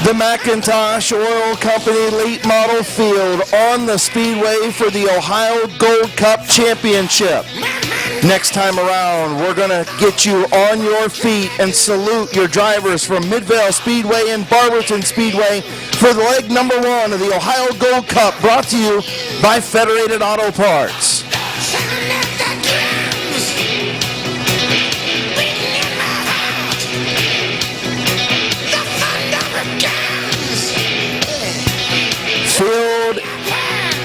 The McIntosh Oil Company late model field on the Speedway for the Ohio Gold Cup Championship. Next time around, we're going to get you on your feet and salute your drivers from Midvale Speedway and Barberton Speedway for the leg number 1 of the Ohio Gold Cup, brought to you by Federated Auto Parts. Field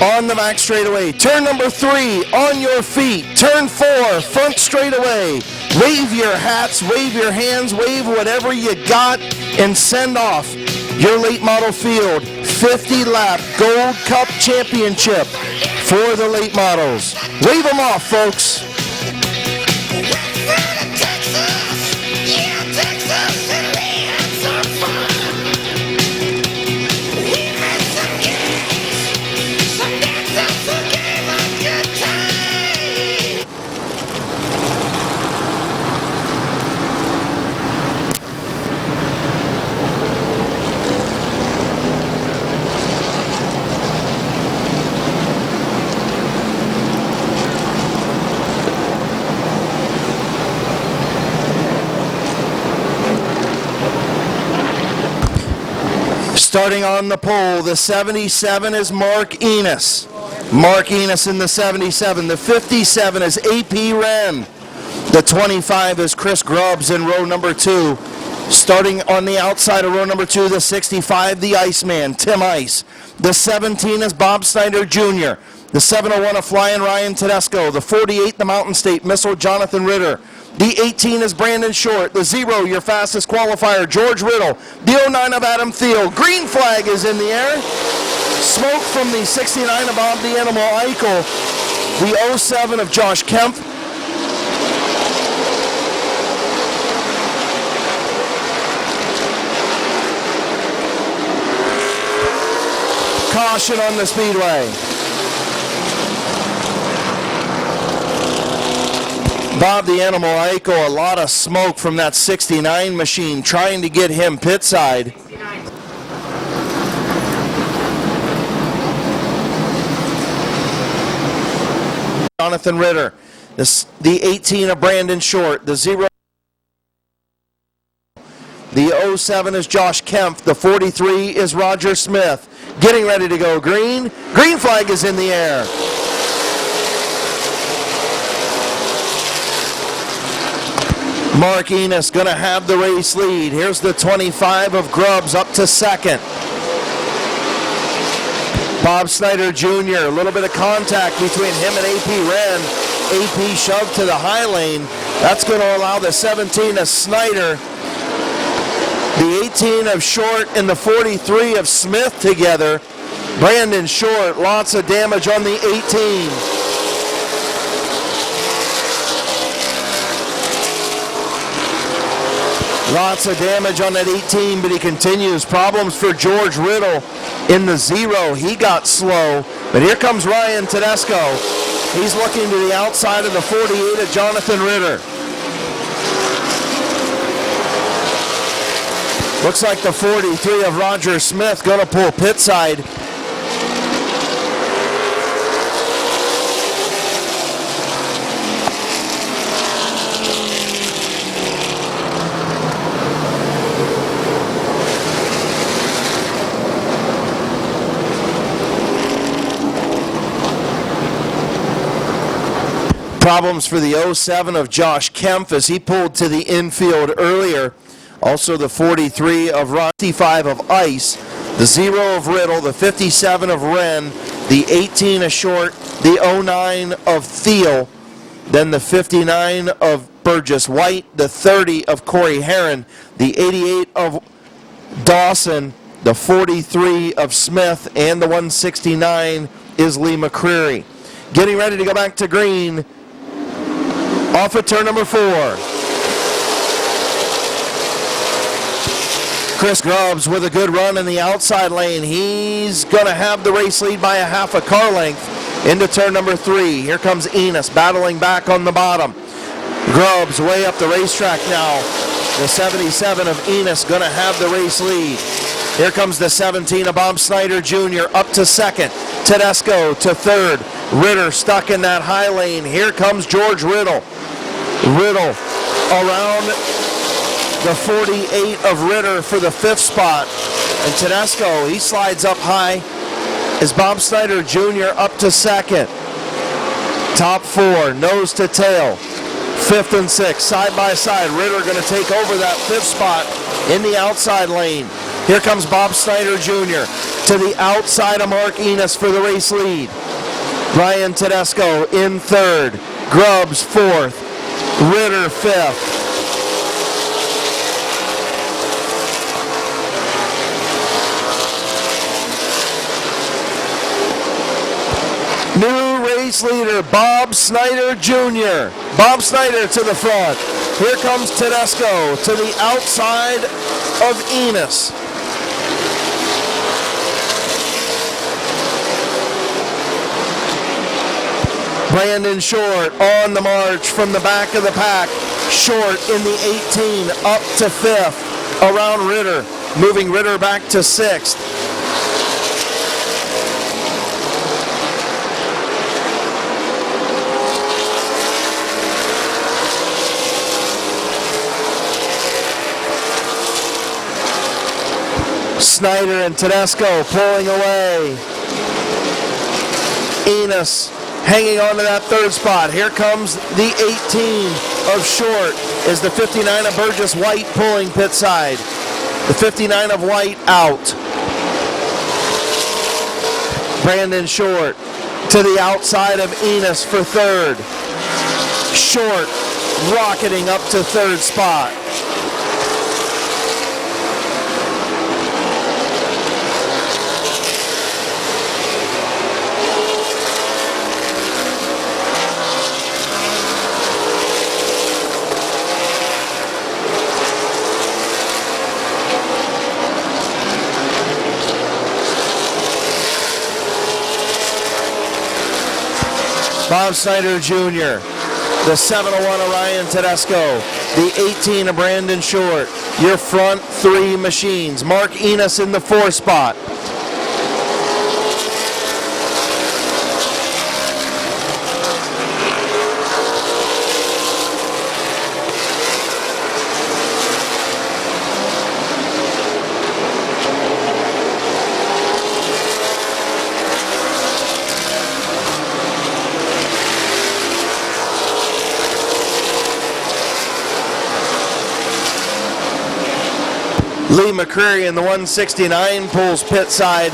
on the back straightaway. Turn number 3, on your feet. Turn 4, front straightaway. Wave your hats, wave your hands, wave whatever you got, and send off your late model field. 50-lap Gold Cup Championship for the late models. Wave them off, folks. Starting on the pole, the 77 is Mark Enos. Mark Enos in the 77. The 57 is AP Wren. The 25 is Chris Grubbs in row number 2. Starting on the outside of row number 2, the 65, the Iceman, Tim Ice. The 17 is Bob Snyder Jr. The 701 of Flying Ryan Tedesco. The 48, the Mountain State Missile, Jonathan Ritter. The 18 is Brandon Short. The 0, your fastest qualifier, George Riddle. The 09 of Adam Thiel. Green flag is in the air. Smoke from the 69 of Bob the Animal Eichel. The 07 of Josh Kemp. Caution on the speedway. Bob the Animal Eichel, a lot of smoke from that 69 machine, trying to get him pit side. Jonathan Ritter, the 18 of Brandon Short, the 0. The 07 is Josh Kemp, the 43 is Roger Smith. Getting ready to go green. Green flag is in the air. Mark Enos going to have the race lead. Here's the 25 of Grubbs up to second. Bob Snyder Jr., a little bit of contact between him and AP Wren. AP shoved to the high lane. That's going to allow the 17 of Snyder, the 18 of Short, and the 43 of Smith together. Brandon Short, lots of damage on the 18. Lots of damage on that 18, but he continues. Problems for George Riddle in the 0. He got slow, but here comes Ryan Tedesco. He's looking to the outside of the 48 of Jonathan Ritter. Looks like the 43 of Roger Smith going to pull pit side. Problems for the 07 of Josh Kemp as he pulled to the infield earlier. Also the 43 of Rocky 5 of Ice, the 0 of Riddle, the 57 of Wren, the 18 of Short, the 09 of Thiel, then the 59 of Burgess White, the 30 of Corey Herron, the 88 of Dawson, the 43 of Smith, and the 169 is Lee McCreary. Getting ready to go back to green. Off at turn number 4. Chris Grubbs with a good run in the outside lane. He's going to have the race lead by a half a car length into turn number 3. Here comes Enos battling back on the bottom. Grubbs way up the racetrack now. The 77 of Enos going to have the race lead. Here comes the 17 of Bob Snyder Jr. up to second. Tedesco to third. Ritter stuck in that high lane. Here comes George Riddle. Riddle around the 48 of Ritter for the 5th spot. And Tedesco, he slides up high as Bob Snyder Jr. up to second. Top 4, nose to tail. 5th and 6th, side by side. Ritter going to take over that 5th spot in the outside lane. Here comes Bob Snyder Jr. to the outside of Mark Enos for the race lead. Ryan Tedesco in 3rd. Grubbs 4th. Ritter 5th. New race leader, Bob Snyder Jr. Bob Snyder to the front. Here comes Tedesco to the outside of Enos. Brandon Short on the march from the back of the pack. Short in the 18 up to 5th around Ritter. Moving Ritter back to 6th. Snyder and Tedesco pulling away. Enos hanging on to that 3rd spot. Here comes the 18 of Short is the 59 of Burgess White pulling pit side. The 59 of White out. Brandon Short to the outside of Enos for 3rd. Short rocketing up to 3rd spot. Bob Snyder Jr., the 701 of Ryan Tedesco, the 18 of Brandon Short, your front 3 machines. Mark Enos in the 4th spot. Lee McCreary in the 169 pulls pit side.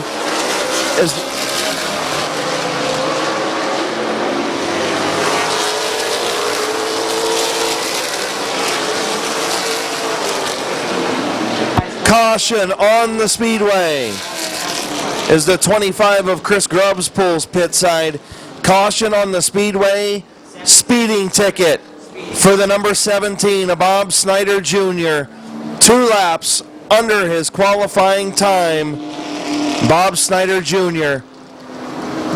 Caution on the speedway as the 25 of Chris Grubbs pulls pit side. Caution on the speedway. Speeding ticket for the number 17 of Bob Snyder Jr. 2 laps under his qualifying time. Bob Snyder Jr.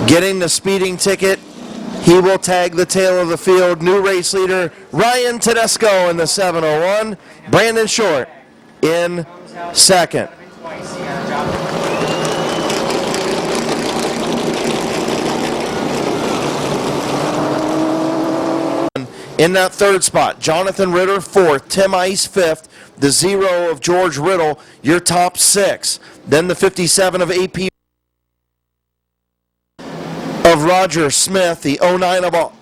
getting the speeding ticket. He will tag the tail of the field. New race leader Ryan Tedesco in the 701. Brandon Short in 2nd. In that 3rd spot, Jonathan Ritter 4th, Tim Ice 5th, the 0 of George Riddle, your top 6. Then the 57 of AP of Roger Smith, the 09 of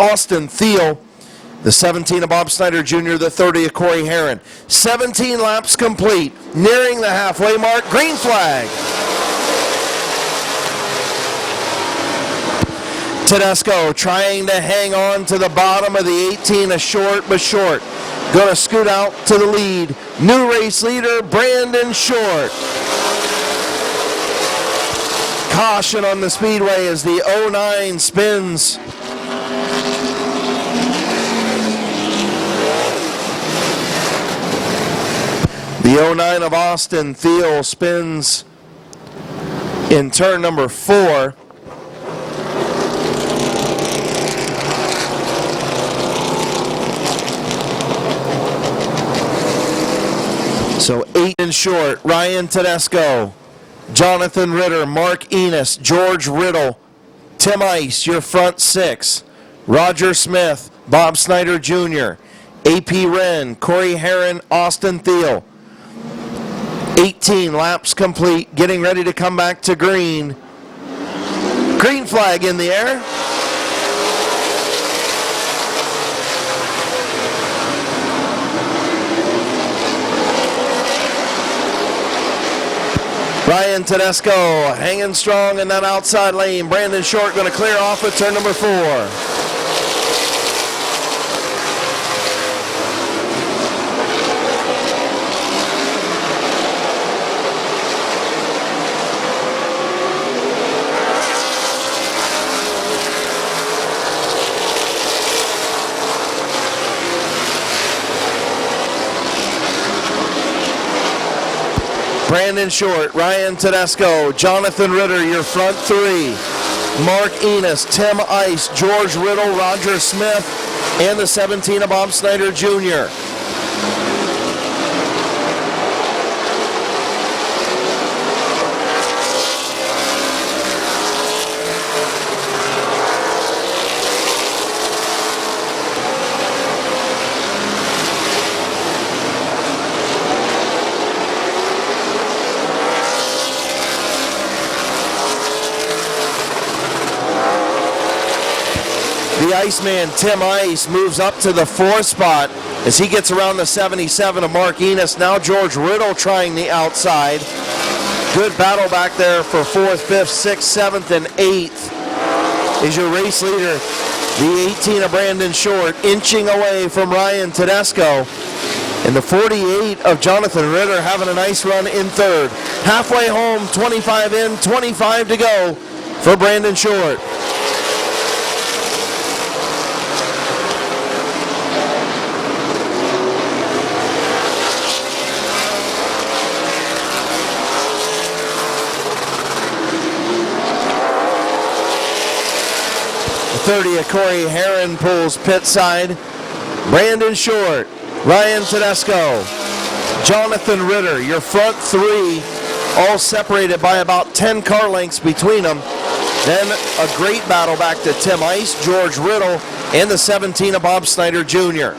Austin Thiel, the 17 of Bob Snyder Jr., the 30 of Corey Herron. 17 laps complete, nearing the halfway mark. Green flag. Tedesco trying to hang on to the bottom of the 18 of Short, but Short going to scoot out to the lead. New race leader Brandon Short. Caution on the speedway as the 09 spins. The 09 of Austin Thiel spins in turn number 4. So 8 in short, Ryan Tedesco, Jonathan Ritter, Mark Enos, George Riddle, Tim Ice, your front 6. Roger Smith, Bob Snyder Jr., A.P. Wren, Corey Herron, Austin Thiel. 18 laps complete, getting ready to come back to green. Green flag in the air. Ryan Tedesco hanging strong in that outside lane. Brandon Short going to clear off at turn number 4. Brandon Short, Ryan Tedesco, Jonathan Ritter, your front 3. Mark Enos, Tim Ice, George Riddle, Roger Smith, and the 17 of Bob Snyder Jr. The Iceman, Tim Ice, moves up to the 4th spot as he gets around the 77 of Mark Enos. Now George Riddle trying the outside. Good battle back there for 4th, 5th, 6th, 7th, and 8th. Is your race leader, the 18 of Brandon Short, inching away from Ryan Tedesco. And the 48 of Jonathan Ritter having a nice run in 3rd. Halfway home, 25 in, 25 to go for Brandon Short. The 30 of Corey Herron pulls pit side. Brandon Short, Ryan Tedesco, Jonathan Ritter, your front 3, all separated by about 10 car lengths between them. Then a great battle back to Tim Ice, George Riddle, and the 17 of Bob Snyder Jr.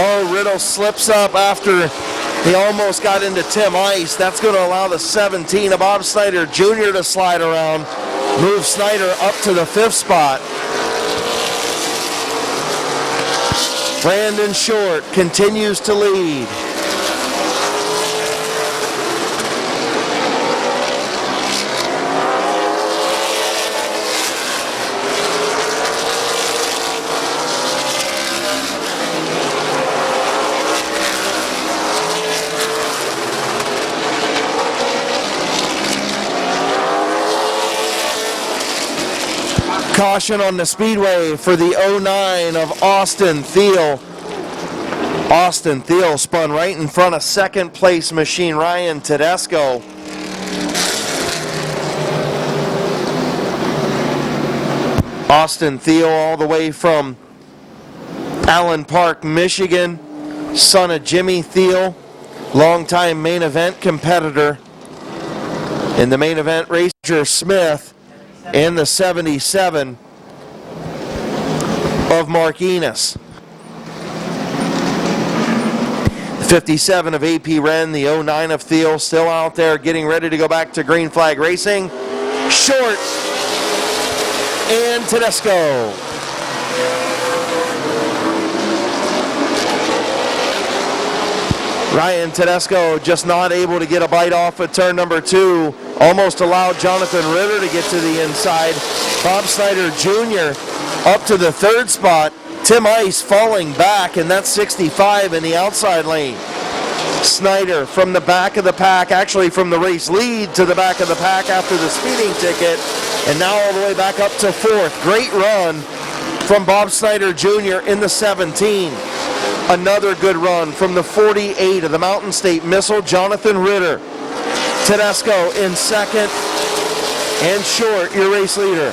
Oh, Riddle slips up after he almost got into Tim Ice. That's going to allow the 17 of Bob Snyder Jr. to slide around. Move Snyder up to the 5th spot. Brandon Short continues to lead. Caution on the speedway for the 09 of Austin Thiel. Austin Thiel spun right in front of 2nd place machine Ryan Tedesco. Austin Thiel all the way from Allen Park, Michigan, son of Jimmy Thiel, longtime main event competitor. In the main event, Roger Smith and the 77 of Mark Enos. The 57 of A.P. Wren, the 09 of Thiel, still out there getting ready to go back to green flag racing. Short and Tedesco. Ryan Tedesco just not able to get a bite off at turn number 2. Almost allowed Jonathan Ritter to get to the inside. Bob Snyder Jr. up to the 3rd spot. Tim Ice falling back, and that's 65 in the outside lane. Snyder from the back of the pack, actually from the race lead to the back of the pack after the speeding ticket, and now all the way back up to 4th. Great run from Bob Snyder Jr. in the 17. Another good run from the 48 of the Mountain State Missile, Jonathan Ritter. Tedesco in 2nd, and Short, your race leader.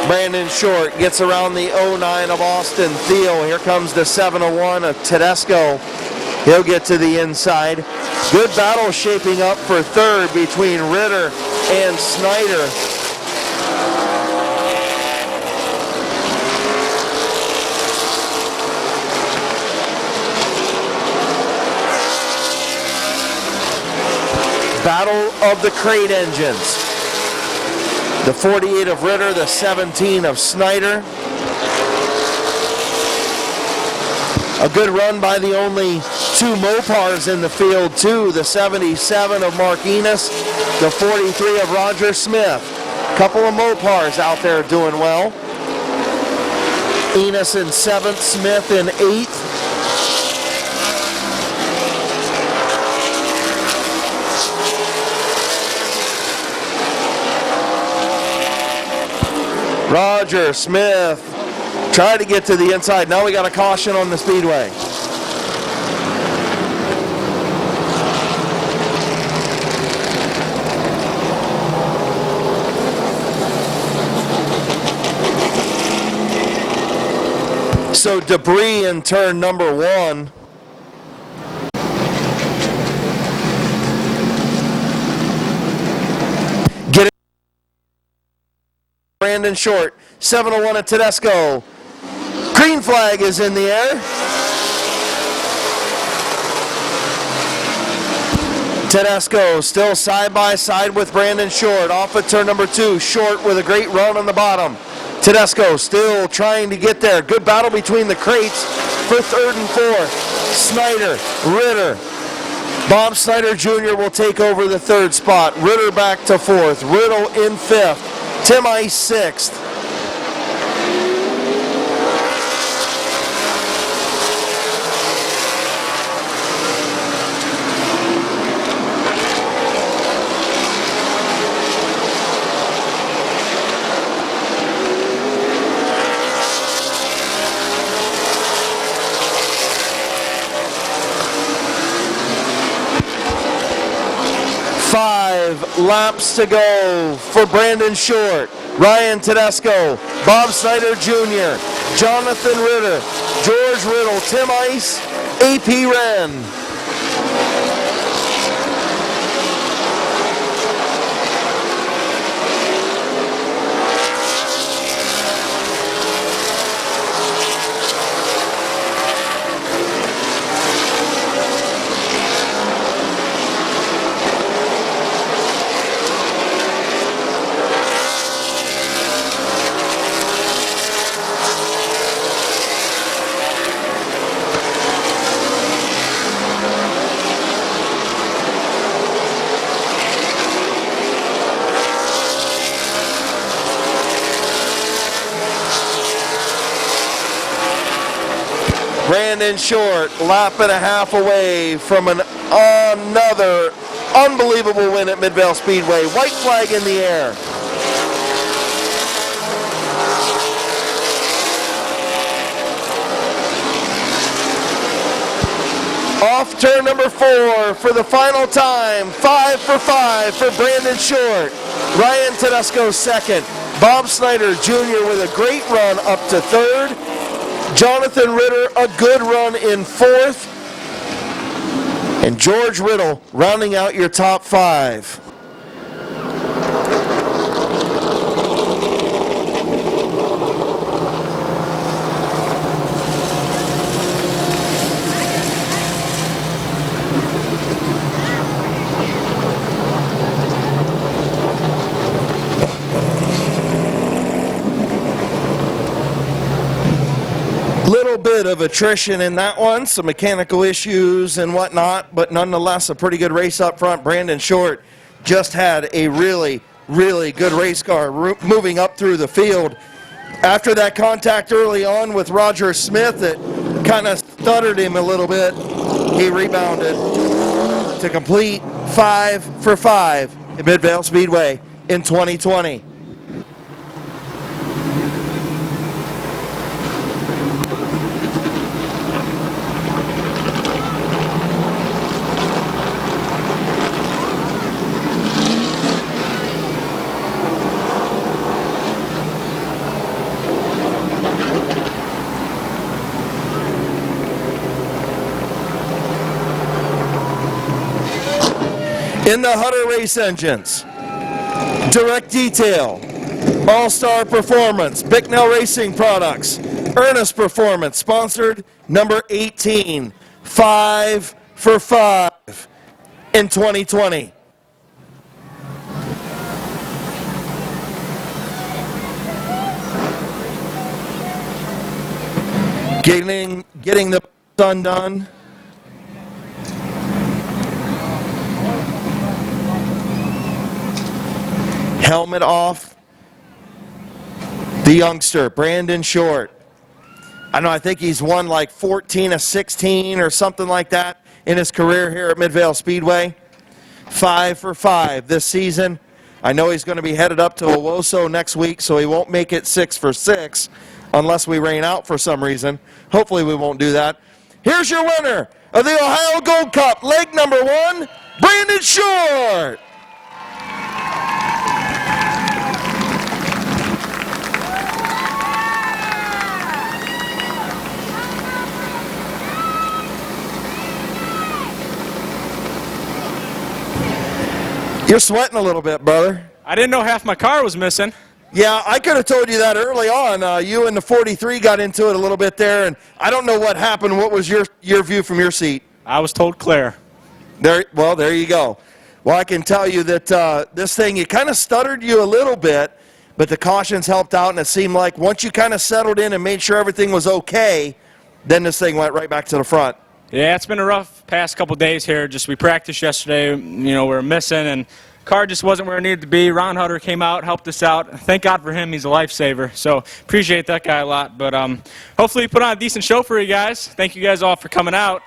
Brandon Short gets around the 09 of Austin Thiel. Here comes the 701 of Tedesco. He'll get to the inside. Good battle shaping up for 3rd between Ritter and Snyder. Battle of the crate engines. The 48 of Ritter, the 17 of Snyder. A good run by the only 2 Mopars in the field too. The 77 of Mark Enos, the 43 of Roger Smith. Couple of Mopars out there doing well. Enos in 7th, Smith in 8th. Roger Smith tried to get to the inside. Now we got a caution on the speedway. So debris in turn number 1. Brandon Short, 701 at Tedesco. Green flag is in the air. Tedesco still side by side with Brandon Short. Off at turn number 2. Short with a great run on the bottom. Tedesco still trying to get there. Good battle between the crates for 3rd and 4th. Snyder, Ritter. Bob Snyder Jr. will take over the 3rd spot. Ritter back to 4th. Riddle in 5th. Tim Ice 6th. Laps to go for Brandon Short, Ryan Tedesco, Bob Snyder Jr., Jonathan Ritter, George Riddle, Tim Ice, AP Wren. Brandon Short, lap and a half away from another unbelievable win at Midvale Speedway. White flag in the air. Off turn number 4 for the final time. 5 for 5 for Brandon Short. Ryan Tedesco 2nd. Bob Snyder Jr. with a great run up to 3rd. Jonathan Ritter, a good run in 4th. And George Riddle rounding out your top 5. Little bit of attrition in that one, some mechanical issues and whatnot, but nonetheless a pretty good race up front. Brandon Short just had a really good race car moving up through the field. After that contact early on with Roger Smith, it kind of stuttered him a little bit. He rebounded to complete 5 for 5 at Midvale Speedway in 2020. In the Hutter Race Engines, Direct Detail, All-Star Performance, Bicknell Racing Products, Ernest Performance, sponsored number 18, 5 for 5 in 2020. Getting the sun done. Helmet off. The youngster, Brandon Short. I know, I think he's won like 14 of 16 or something like that in his career here at Midvale Speedway. 5 for 5 this season. I know he's going to be headed up to Owosso next week, so he won't make it 6 for 6 unless we rain out for some reason. Hopefully we won't do that. Here's your winner of the Ohio Gold Cup, leg number 1, Brandon Short. You're sweating a little bit, brother. I didn't know half my car was missing. Yeah, I could have told you that early on. You and the 43 got into it a little bit there, and I don't know what happened. What was your view from your seat? I was told clear. Well, there you go. Well, I can tell you that this thing, it kind of stuttered you a little bit, but the cautions helped out, and it seemed like once you kind of settled in and made sure everything was okay, then this thing went right back to the front. Yeah, it's been a rough past couple days here. We practiced yesterday, we were missing, and car just wasn't where it needed to be. Ron Hutter came out, helped us out. Thank God for him. He's a lifesaver. So appreciate that guy a lot. But hopefully we put on a decent show for you guys. Thank you guys all for coming out.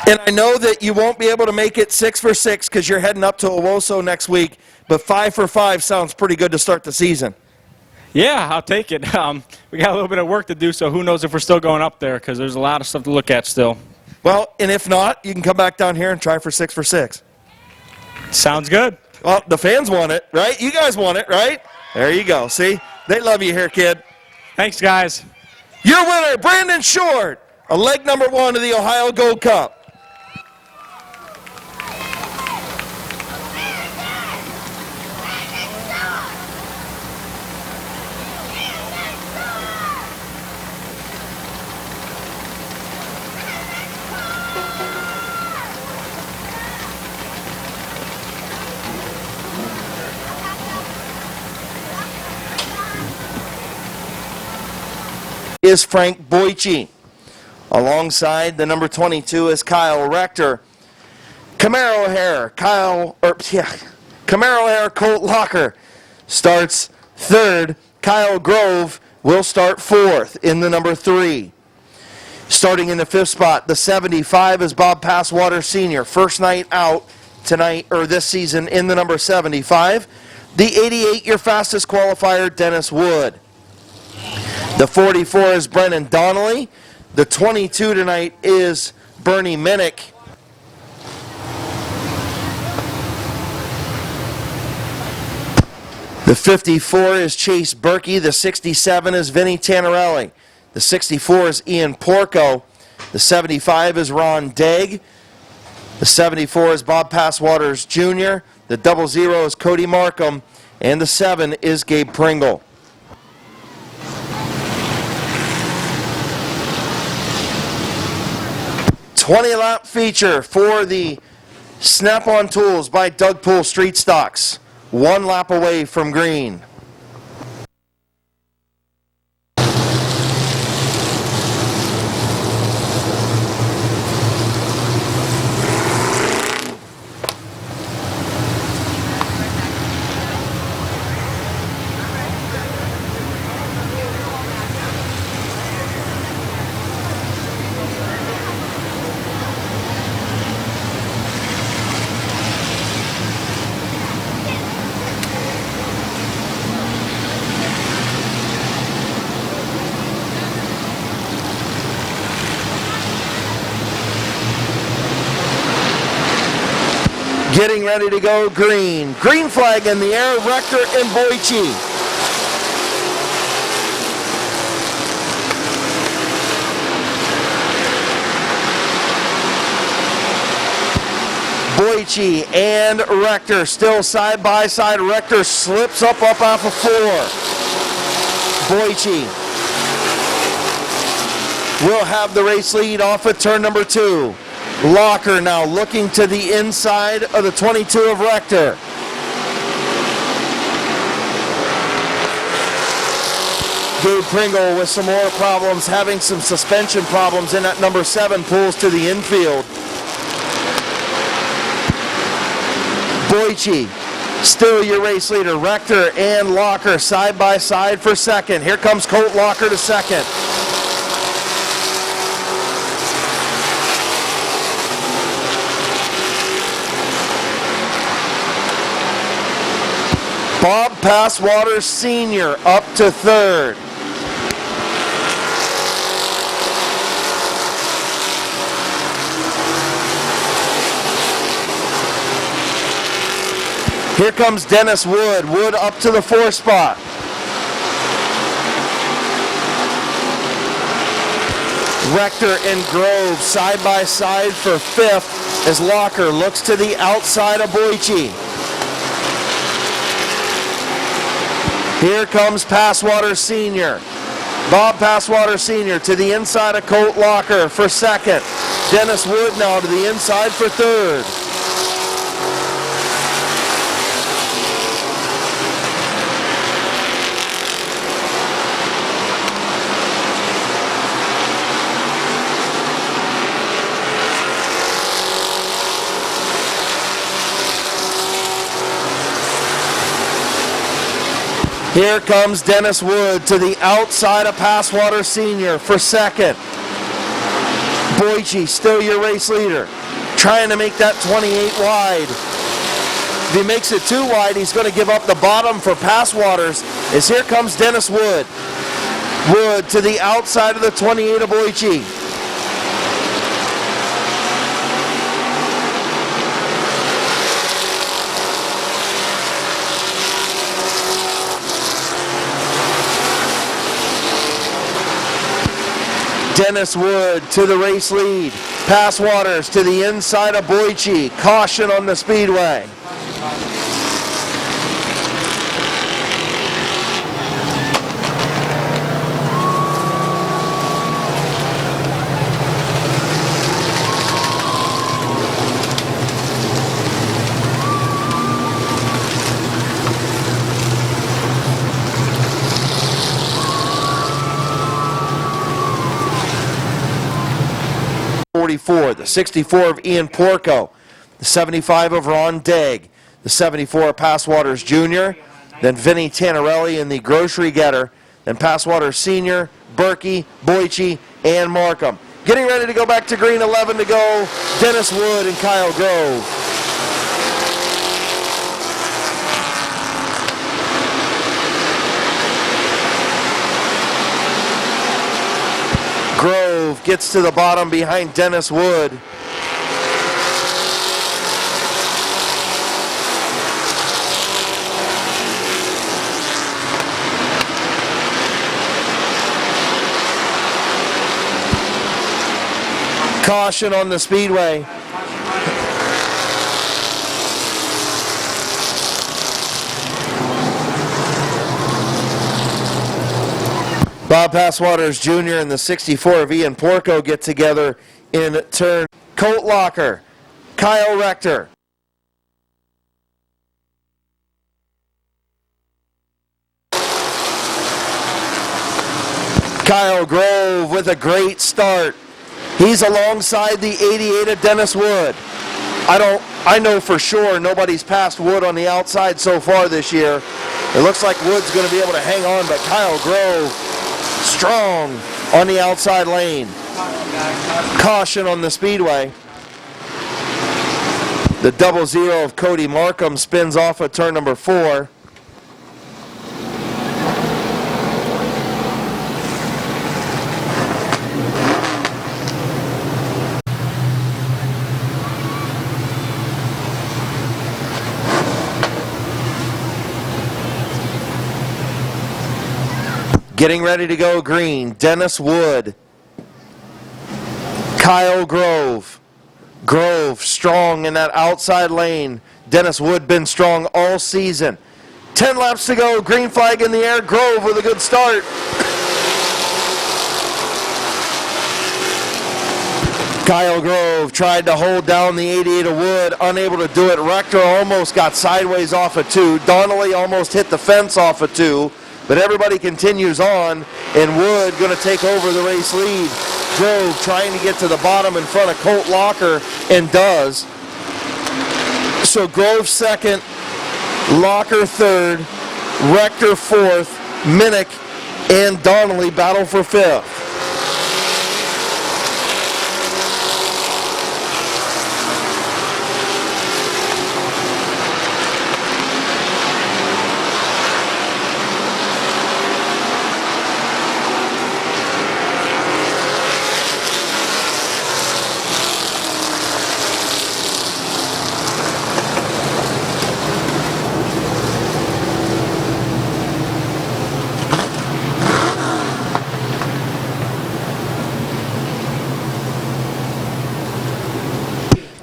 And I know that you won't be able to make it 6 for 6 because you're heading up to Owosso next week, but 5 for 5 sounds pretty good to start the season. Yeah, I'll take it. We got a little bit of work to do, so who knows if we're still going up there because there's a lot of stuff to look at still. Well, and if not, you can come back down here and try for 6 for 6. Sounds good. Well, the fans want it, right? You guys want it, right? There you go. See? They love you here, kid. Thanks, guys. Your winner, Brandon Short, a leg number 1 of the Ohio Gold Cup. Is Frank Boyce. Alongside the number 22 is Kyle Rector. Camaro O'Hare, Camaro O'Hare Colt Locker starts 3rd. Kyle Grove will start 4th in the number 3. Starting in the 5th spot, the 75 is Bob Passwater Sr. First night out tonight, or this season, in the number 75. The 88, your fastest qualifier, Dennis Wood. The 44 is Brennan Donnelly. The 22 tonight is Bernie Minnick. The 54 is Chase Berkey. The 67 is Vinny Tannerelli. The 64 is Ian Porco. The 75 is Ron Degg. The 74 is Bob Passwaters Jr., the 00 is Cody Markham, and the 7 is Gabe Pringle. "20-lap feature for the Snap-on Tools by Doug Pool Street Stocks. 1 lap away from green. Getting ready to go green. Green flag in the air, Rector and Boichi. Boichi and Rector still side by side. Rector slips up off of 4. Boichi will have the race lead off at turn number 2. Locker now looking to the inside of the 22 of Rector. Gabe Pringle with some more problems, having some suspension problems in that number 7, pulls to the infield. Boichi, still your race leader. Rector and Locker side by side for second. Here comes Colt Locker to second. Bob Passwaters Sr. up to third. Here comes Dennis Wood. Wood up to the 4th spot. Rector and Grove side by side for 5th as Locker looks to the outside of Boichi. Here comes Passwater Sr. Bob Passwater Sr. to the inside of Colt Locker for 2nd. Dennis Wood now to the inside for 3rd. Here comes Dennis Wood to the outside of Passwater Sr. for 2nd. Boichi, still your race leader, trying to make that 28 wide. If he makes it too wide, he's going to give up the bottom for Passwaters, as here comes Dennis Wood. Wood to the outside of the 28 of Boichi. Dennis Wood to the race lead. Passwaters to the inside of Boichi. Caution on the speedway. The 64 of Ian Porco, the 75 of Ron Degg, the 74 of Passwaters Jr., then Vinny Tannerelli in the Grocery Getter, then Passwaters Sr., Berkey, Boichi, and Markham. Getting ready to go back to green, 11 to go, Dennis Wood and Kyle Grove. Grove gets to the bottom behind Dennis Wood. Caution on the speedway. Bob Passwaters Jr. and the 64 of Ian Porco get together in turn. Colt Locker, Kyle Rector. Kyle Grove with a great start. He's alongside the 88 of Dennis Wood. I know for sure nobody's passed Wood on the outside so far this year. It looks like Wood's going to be able to hang on, but Kyle Grove strong on the outside lane. Caution on the speedway. The 00 of Cody Markham spins off at turn number 4. Getting ready to go green, Dennis Wood, Kyle Grove. Grove strong in that outside lane. Dennis Wood been strong all season. 10 laps to go, green flag in the air. Grove with a good start. Kyle Grove tried to hold down the 88 of Wood, unable to do it. Rector almost got sideways off of 2. Donnelly almost hit the fence off of 2. But everybody continues on, and Wood going to take over the race lead. Grove trying to get to the bottom in front of Colt Locker, and does. So Grove second, Locker third, Rector fourth, Minnick and Donnelly battle for fifth.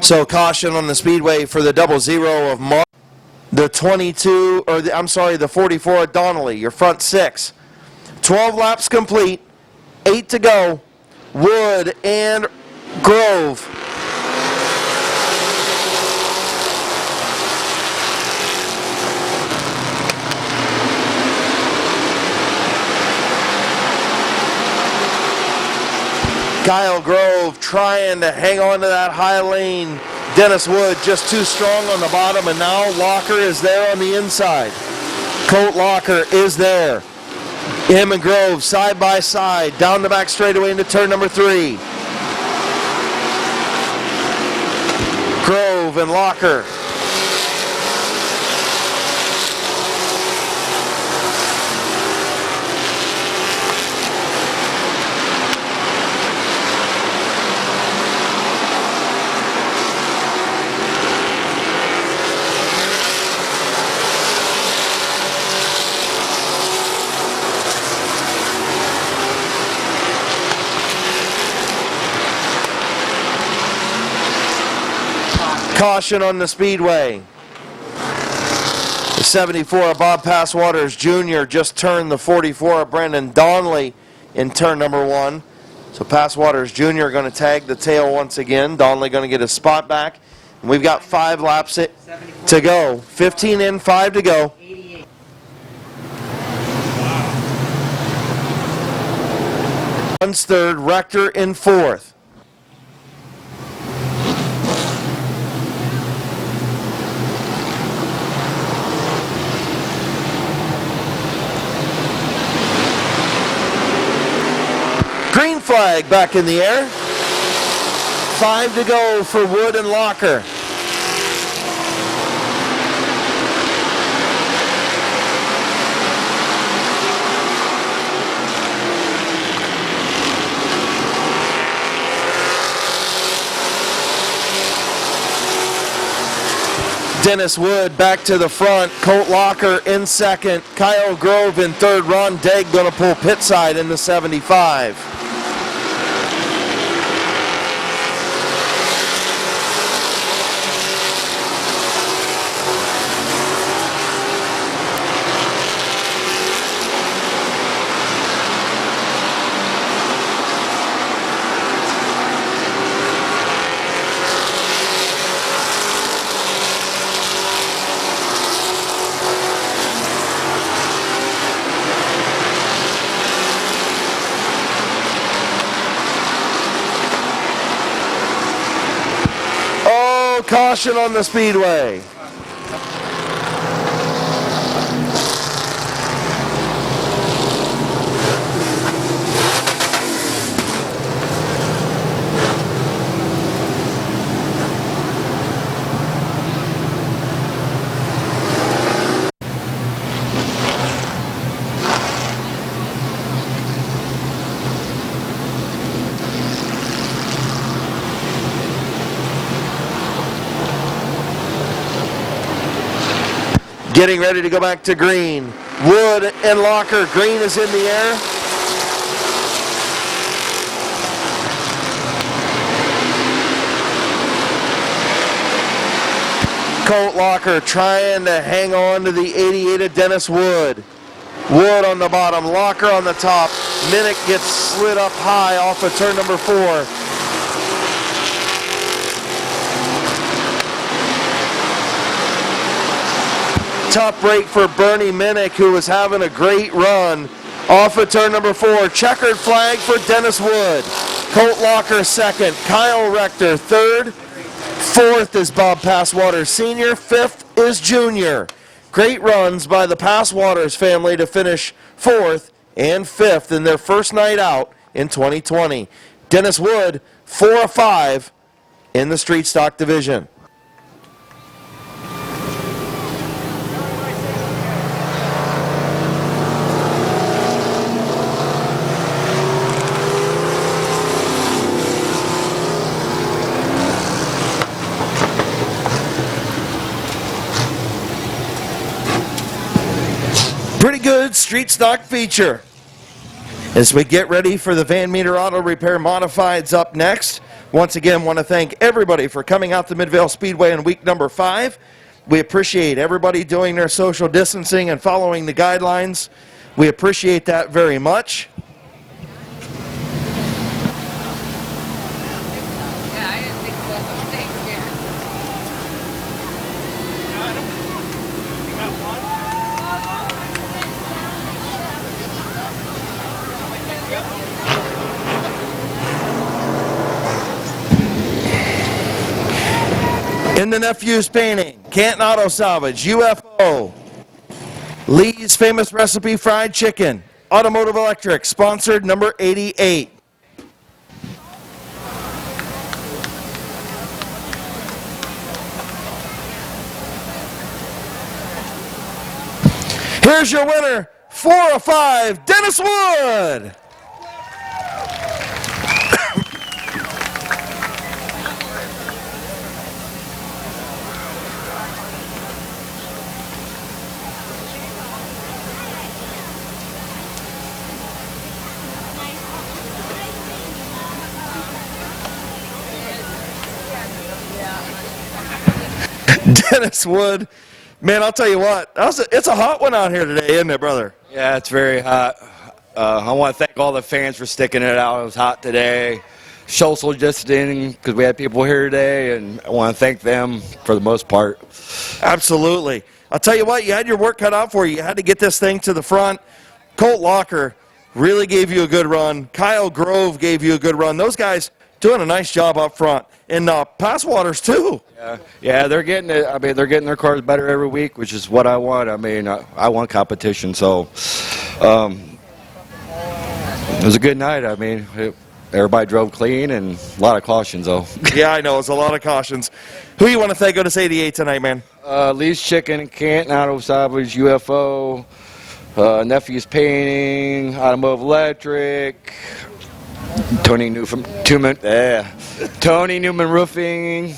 So caution on the speedway for the 00 of Mark. The 22, or the 44 of Donnelly, your front 6. 12 laps complete, 8 to go. Wood and Grove. Kyle Grove trying to hang on to that high lane. Dennis Wood just too strong on the bottom, and now Locker is there on the inside. Colt Locker is there. Him and Grove side by side, down the back straightaway into turn number 3. Grove and Locker. Caution on the speedway. The 74 of Bob Passwaters Jr. just turned the 44 of Brendan Donnelly in turn number 1. So Passwaters Jr. going to tag the tail once again. Donnelly going to get his spot back. And we've got 5 laps to go. 15 in, 5 to go. Runs third, Rector in 4th. Green flag back in the air. 5 to go for Wood and Locker. Dennis Wood back to the front. Colt Locker in second. Kyle Grove in third. Ron Degg going to pull pit side in the 75. caution on the speedway. Getting ready to go back to green. Wood and Locker. Green is in the air. Colt Locker trying to hang on to the 88 of Dennis Wood. Wood on the bottom, Locker on the top. Minnick gets slid up high off of turn number 4. Tough break for Bernie Minnick, who was having a great run off of turn number 4. Checkered flag for Dennis Wood. Colt Locker second. Kyle Rector third. Fourth is Bob Passwater Sr. Fifth is Junior. Great runs by the Passwaters family to finish fourth and fifth in their first night out in 2020. Dennis Wood, 4 of 5 in the street stock division. Pretty good street stock feature. As we get ready for the Van Meter Auto Repair Modifieds up next, once again want to thank everybody for coming out to Midvale Speedway in week number 5. We appreciate everybody doing their social distancing and following the guidelines. We appreciate that very much. In the Nephew's Painting, Canton Auto Salvage, UFO, Lee's Famous Recipe Fried Chicken, Automotive Electric, sponsored number 88. Here's your winner, 4 of 5, Dennis Wood. Dennis Wood, man, I'll tell you what, it's a hot one out here today, isn't it, brother? Yeah, it's very hot. I want to thank all the fans for sticking it out. It was hot today. Social distancing, because we had people here today, and I want to thank them for the most part. Absolutely. I'll tell you what, you had your work cut out for you. You had to get this thing to the front. Colt Locker really gave you a good run. Kyle Grove gave you a good run. Those guys doing a nice job up front. And Passwaters, too. Yeah, they're getting it. I mean, they're getting their cars better every week, which is what I want. I mean, I want competition, so it was a good night. I mean, everybody drove clean and a lot of cautions, though. Yeah, I know. It's a lot of cautions. Who you want to thank on this 88 tonight, man? Lee's Chicken, Canton Auto Salvage, UFO, Nephew's Painting, Automotive Electric, Tony Newman Roofing.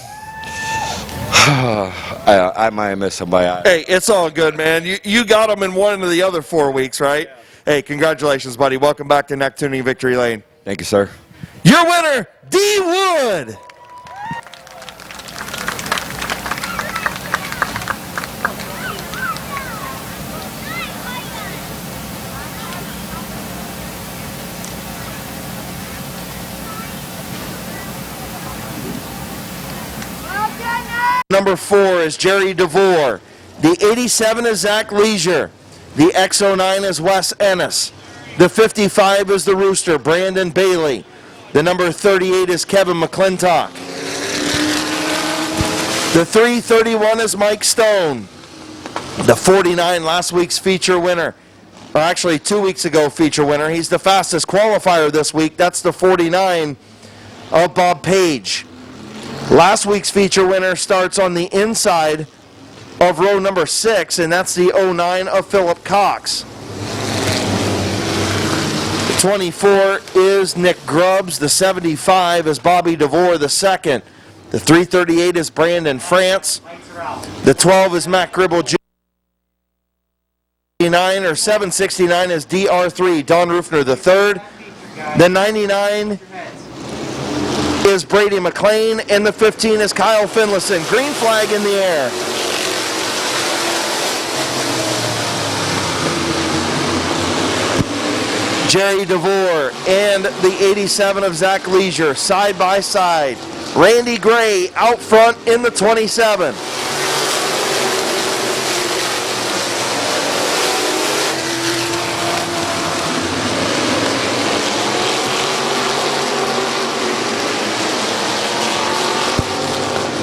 I might have missed somebody. Hey, it's all good, man. You got them in one of the other 4 weeks, right? Yeah. Hey, congratulations, buddy. Welcome back to Neck Tuning Victory Lane. Thank you, sir. Your winner, D. Wood. Number 4 is Jerry DeVore. The 87 is Zach Leisure. The X09 is Wes Ennis. The 55 is the Rooster, Brandon Bailey. The number 38 is Kevin McClintock. The 331 is Mike Stone. The 49, last week's feature winner. Or actually 2 weeks ago feature winner. He's the fastest qualifier this week. That's the 49 of Bob Page. Last week's feature winner starts on the inside of row number 6, and that's the 09 of Philip Cox. The 24 is Nick Grubbs. The 75 is Bobby DeVore the second. The 338 is Brandon France. The 12 is Matt Gribble Jr. 769 is DR3, Don Rufner the third. The 99 is Brady McLean, and the 15 is Kyle Finlayson. Green flag in the air. Jerry DeVore and the 87 of Zach Leisure side by side. Randy Gray out front in the 27.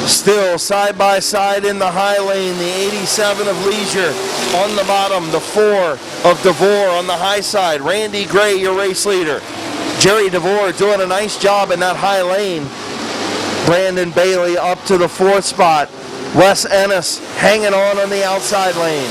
Still side by side in the high lane, the 87 of Leisure on the bottom, the 4 of DeVore on the high side. Randy Gray, your race leader. Jerry DeVore doing a nice job in that high lane. Brandon Bailey up to the 4th spot. Wes Ennis hanging on the outside lane.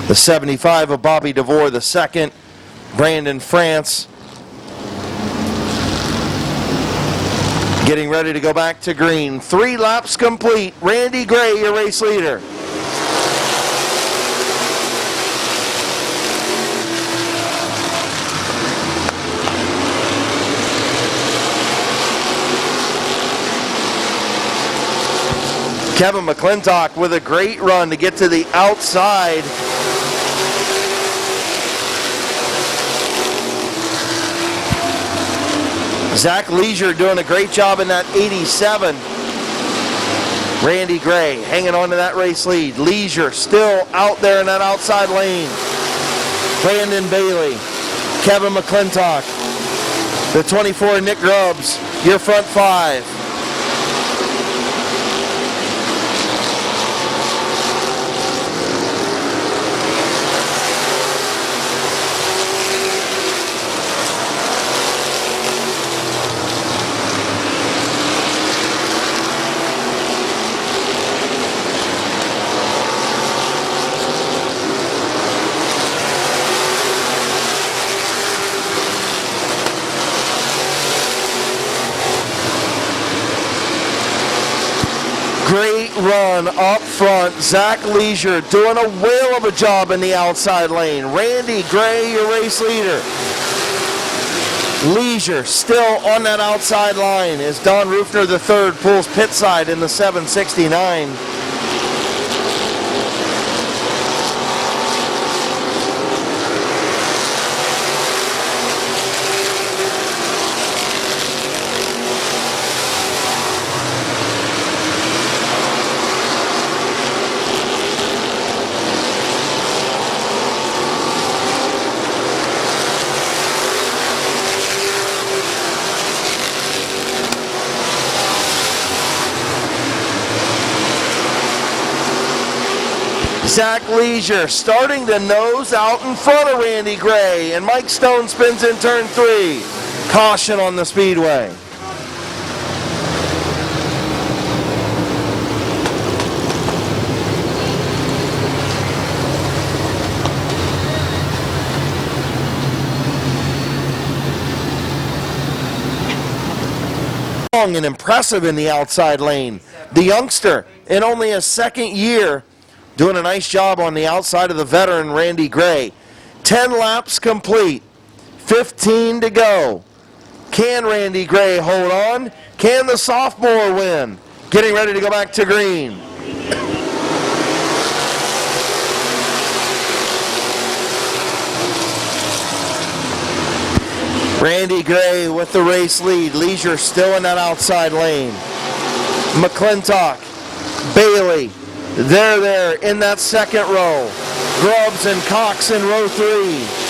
The 75 of Bobby DeVore the second. Brandon France getting ready to go back to green. 3 laps complete. Randy Gray, your race leader. Kevin McClintock with a great run to get to the outside. Zach Leisure doing a great job in that 87. Randy Gray hanging on to that race lead. Leisure still out there in that outside lane. Brandon Bailey, Kevin McClintock, the 24 Nick Grubbs, your front 5. Great run up front. Zach Leisure doing a whale of a job in the outside lane. Randy Gray, your race leader. Leisure still on that outside line as Don Rufner III pulls pit side in the 769. Zach Leisure starting to nose out in front of Randy Gray, and Mike Stone spins in turn 3. Caution on the speedway. Strong and impressive in the outside lane. The youngster in only his second year doing a nice job on the outside of the veteran Randy Gray. 10 laps complete. 15 to go. Can Randy Gray hold on? Can the sophomore win? Getting ready to go back to green. Randy Gray with the race lead. Leisure still in that outside lane. McClintock, Bailey, they're there in that second row. Grubbs and Cox in row 3.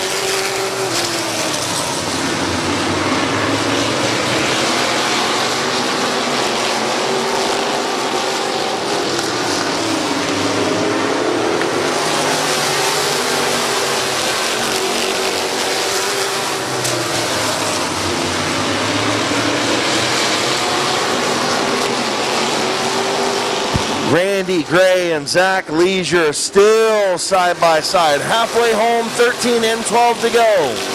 Randy Gray and Zach Leisure still side by side. Halfway home, 13 and 12 to go.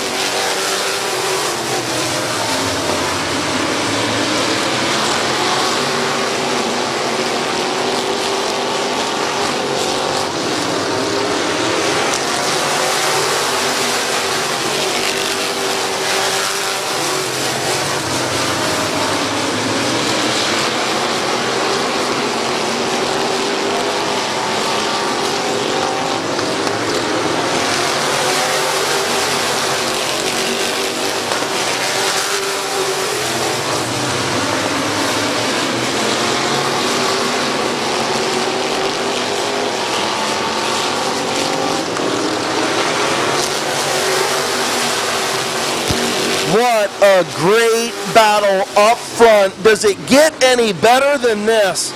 What a great battle up front. Does it get any better than this?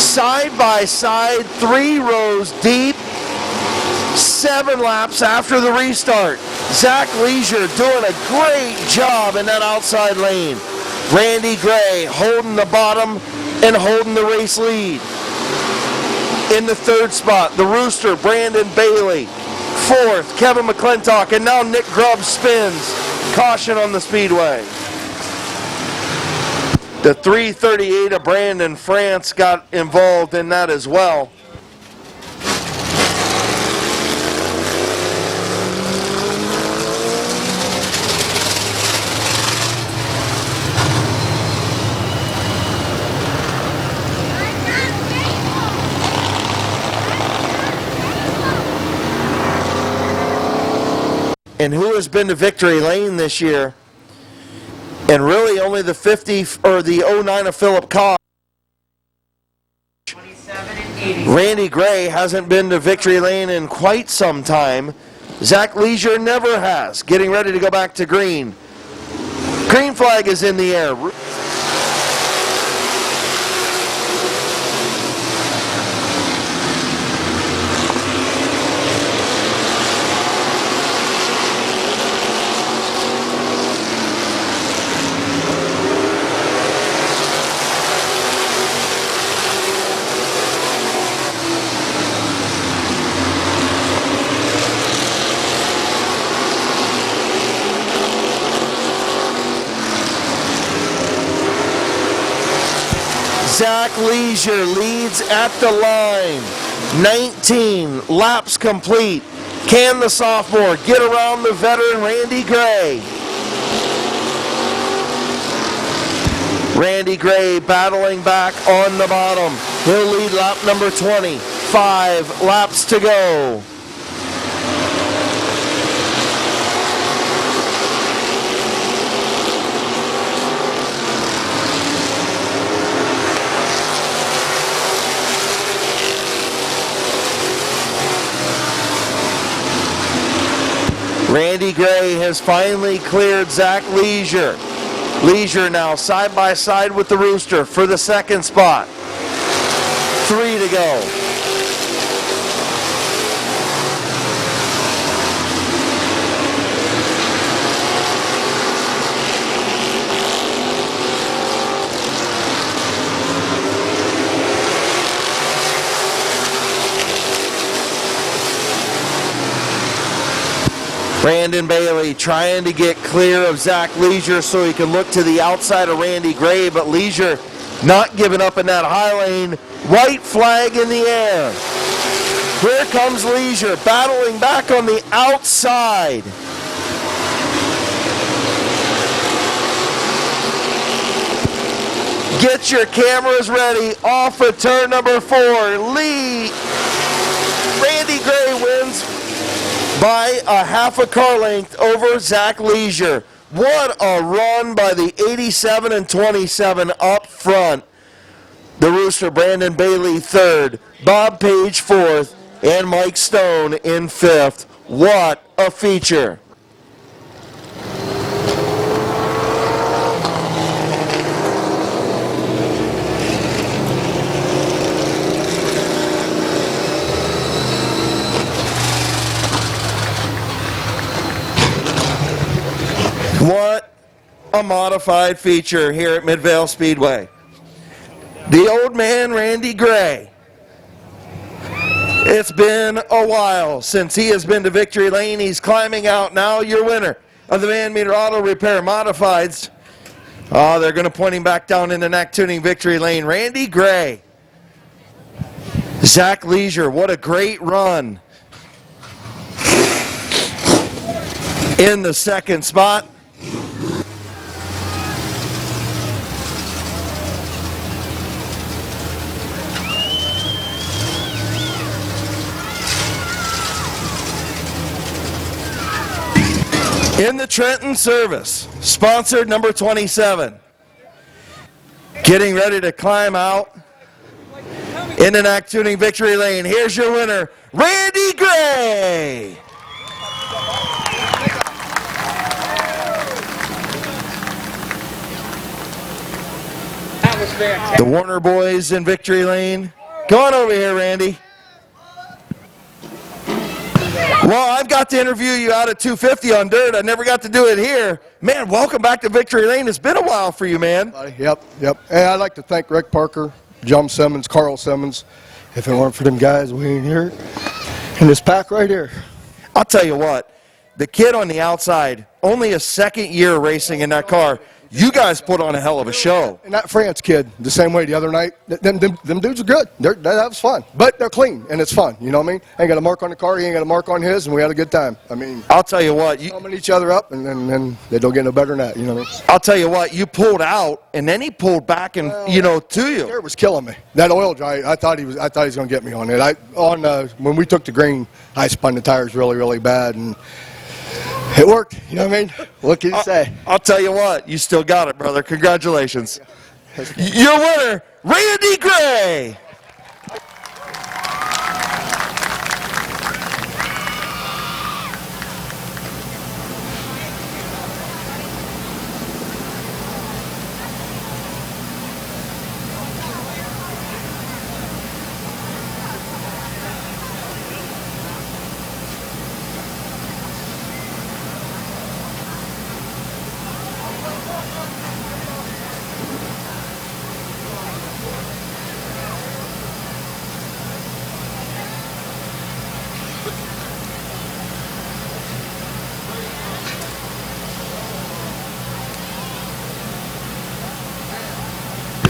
Side by side, 3 rows deep, 7 laps after the restart. Zach Leisure doing a great job in that outside lane. Randy Gray holding the bottom and holding the race lead. In the 3rd spot, the Rooster, Brandon Bailey. 4th, Kevin McClintock, and now Nick Grubbs spins. Caution on the speedway. The 338 of Brandon France got involved in that as well. And who has been to victory lane this year? And really only the 50 or the 09 of Philip Cox. 27 and 80. Randy Gray hasn't been to victory lane in quite some time. Zach Leisure never has. Getting ready to go back to green. Green flag is in the air. Zach Leisure leads at the line. 19 laps complete. Can the sophomore get around the veteran Randy Gray? Randy Gray battling back on the bottom. He'll lead lap number 20. 5 laps to go. Randy Gray has finally cleared Zach Leisure. Leisure now side by side with the Rooster for the 2nd spot. 3 to go. Brandon Bailey trying to get clear of Zach Leisure so he can look to the outside of Randy Gray, but Leisure not giving up in that high lane. White flag in the air. Here comes Leisure battling back on the outside. Get your cameras ready. Off at turn number 4. Randy Gray wins by a half a car length over Zach Leisure. What a run by the 87 and 27 up front. The Rooster, Brandon Bailey, 3rd. Bob Page, 4th. And Mike Stone in 5th. What a feature. What a modified feature here at Midvale Speedway. The old man, Randy Gray. It's been a while since he has been to Victory Lane. He's climbing out now. Your winner of the Van Meter Auto Repair Modifieds. Oh, they're going to point him back down into Neck Tuning Victory Lane. Randy Gray. Zach Leisure, what a great run. In the 2nd spot. In the Trenton Service, sponsored number 27. Getting ready to climb out in an Neck Tuning Victory Lane. Here's your winner, Randy Gray. That was fantastic. The Warner boys in Victory Lane. Come on over here, Randy. Well, I've got to interview you out at 250 on dirt. I never got to do it here. Man, welcome back to Victory Lane. It's been a while for you, man. Yep. And I'd like to thank Rick Parker, John Simmons, Carl Simmons. If it weren't for them guys, we ain't here. And this pack right here. I'll tell you what, the kid on the outside, only a 2nd year racing in that car. You guys put on a hell of a show. And that France kid, the same way the other night. Them dudes are good. That was fun. But they're clean, and it's fun. You know what I mean? Ain't got a mark on the car. He ain't got a mark on his, and we had a good time. I mean, I'll tell you what. Thumbing each other up, and then they don't get no better than that. You know what I mean? I'll tell you what. You pulled out, and then he pulled back, and to you. It was killing me. That oil dry. I thought he was going to get me on it. When we took the green, I spun the tires really, really bad, and it worked. You know what I mean? What can you say? I'll tell you what. You still got it, brother. Congratulations. Your winner, Randy Gray.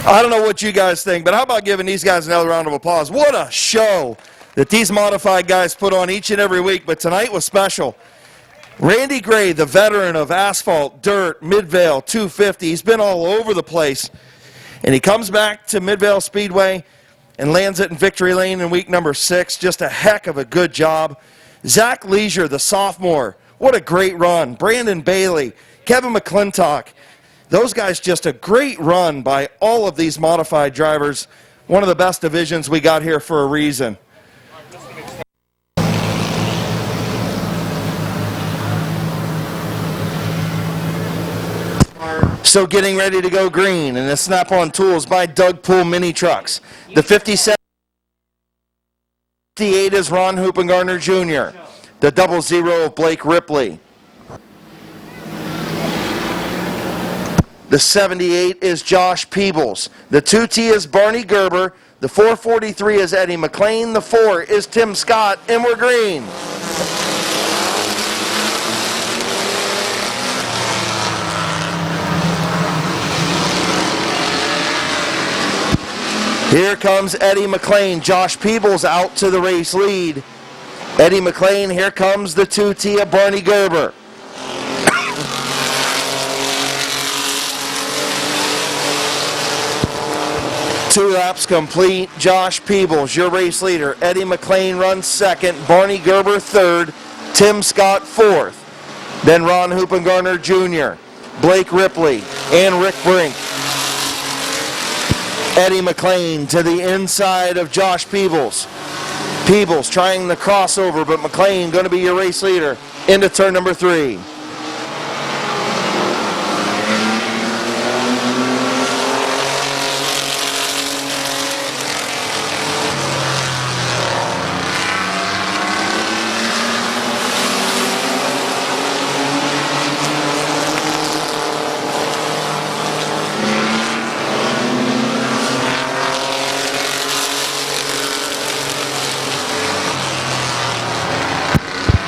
I don't know what you guys think, but how about giving these guys another round of applause? What a show that these modified guys put on each and every week, but tonight was special. Randy Gray, the veteran of asphalt, dirt, Midvale, 250. He's been all over the place, and he comes back to Midvale Speedway and lands it in Victory Lane in week number 6. Just a heck of a good job. Zach Leisure, the sophomore, what a great run. Brandon Bailey, Kevin McClintock. Those guys, just a great run by all of these modified drivers. One of the best divisions we got here for a reason. So getting ready to go green, and the Snap-on Tools by Doug Pool Mini Trucks. The 57 58 is Ron Hoopengarner Jr. The 00 of Blake Ripley. The 78 is Josh Peebles. The 2T is Barney Gerber. The 443 is Eddie McLean. The 4 is Tim Scott, and we're green. Here comes Eddie McLean. Josh Peebles out to the race lead. Eddie McLean, here comes the 2T of Barney Gerber. 2 laps complete. Josh Peebles, your race leader. Eddie McLean runs second. Barney Gerber third. Tim Scott fourth. Then Ron Hoopengarner Jr., Blake Ripley, and Rick Brink. Eddie McLean to the inside of Josh Peebles. Peebles trying the crossover, but McLean going to be your race leader into turn number 3.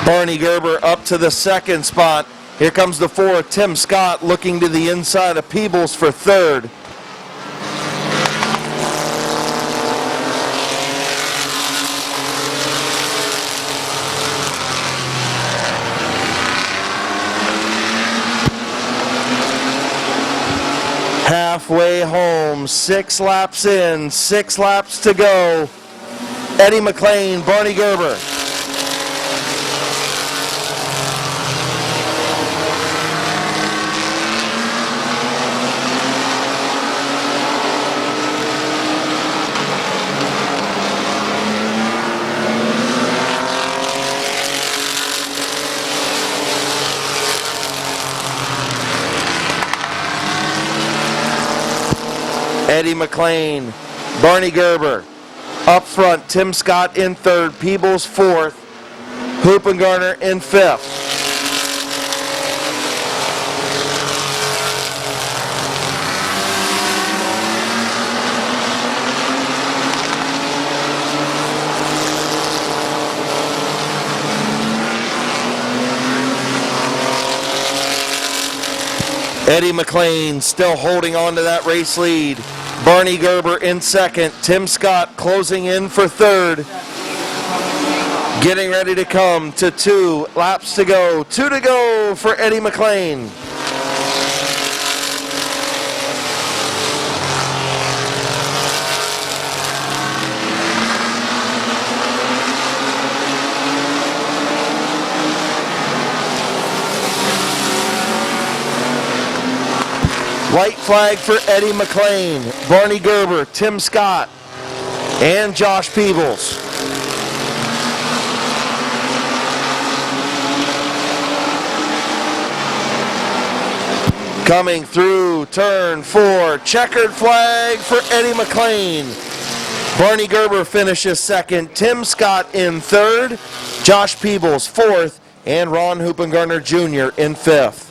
Barney Gerber up to the second spot. Here comes the 4, Tim Scott, looking to the inside of Peebles for third. Halfway home, 6 laps in, 6 laps to go. Eddie McLean, Barney Gerber. Eddie McLean, Barney Gerber. Up front, Tim Scott in third, Peebles fourth, Hoopengarner in fifth. Eddie McLean still holding on to that race lead. Barney Gerber in second. Tim Scott closing in for third. Getting ready to come to 2 laps to go. 2 to go for Eddie McLean. White flag for Eddie McLean, Barney Gerber, Tim Scott, and Josh Peebles. Coming through turn 4, checkered flag for Eddie McLean. Barney Gerber finishes second, Tim Scott in third, Josh Peebles fourth, and Ron Hoopengarner Jr. in fifth.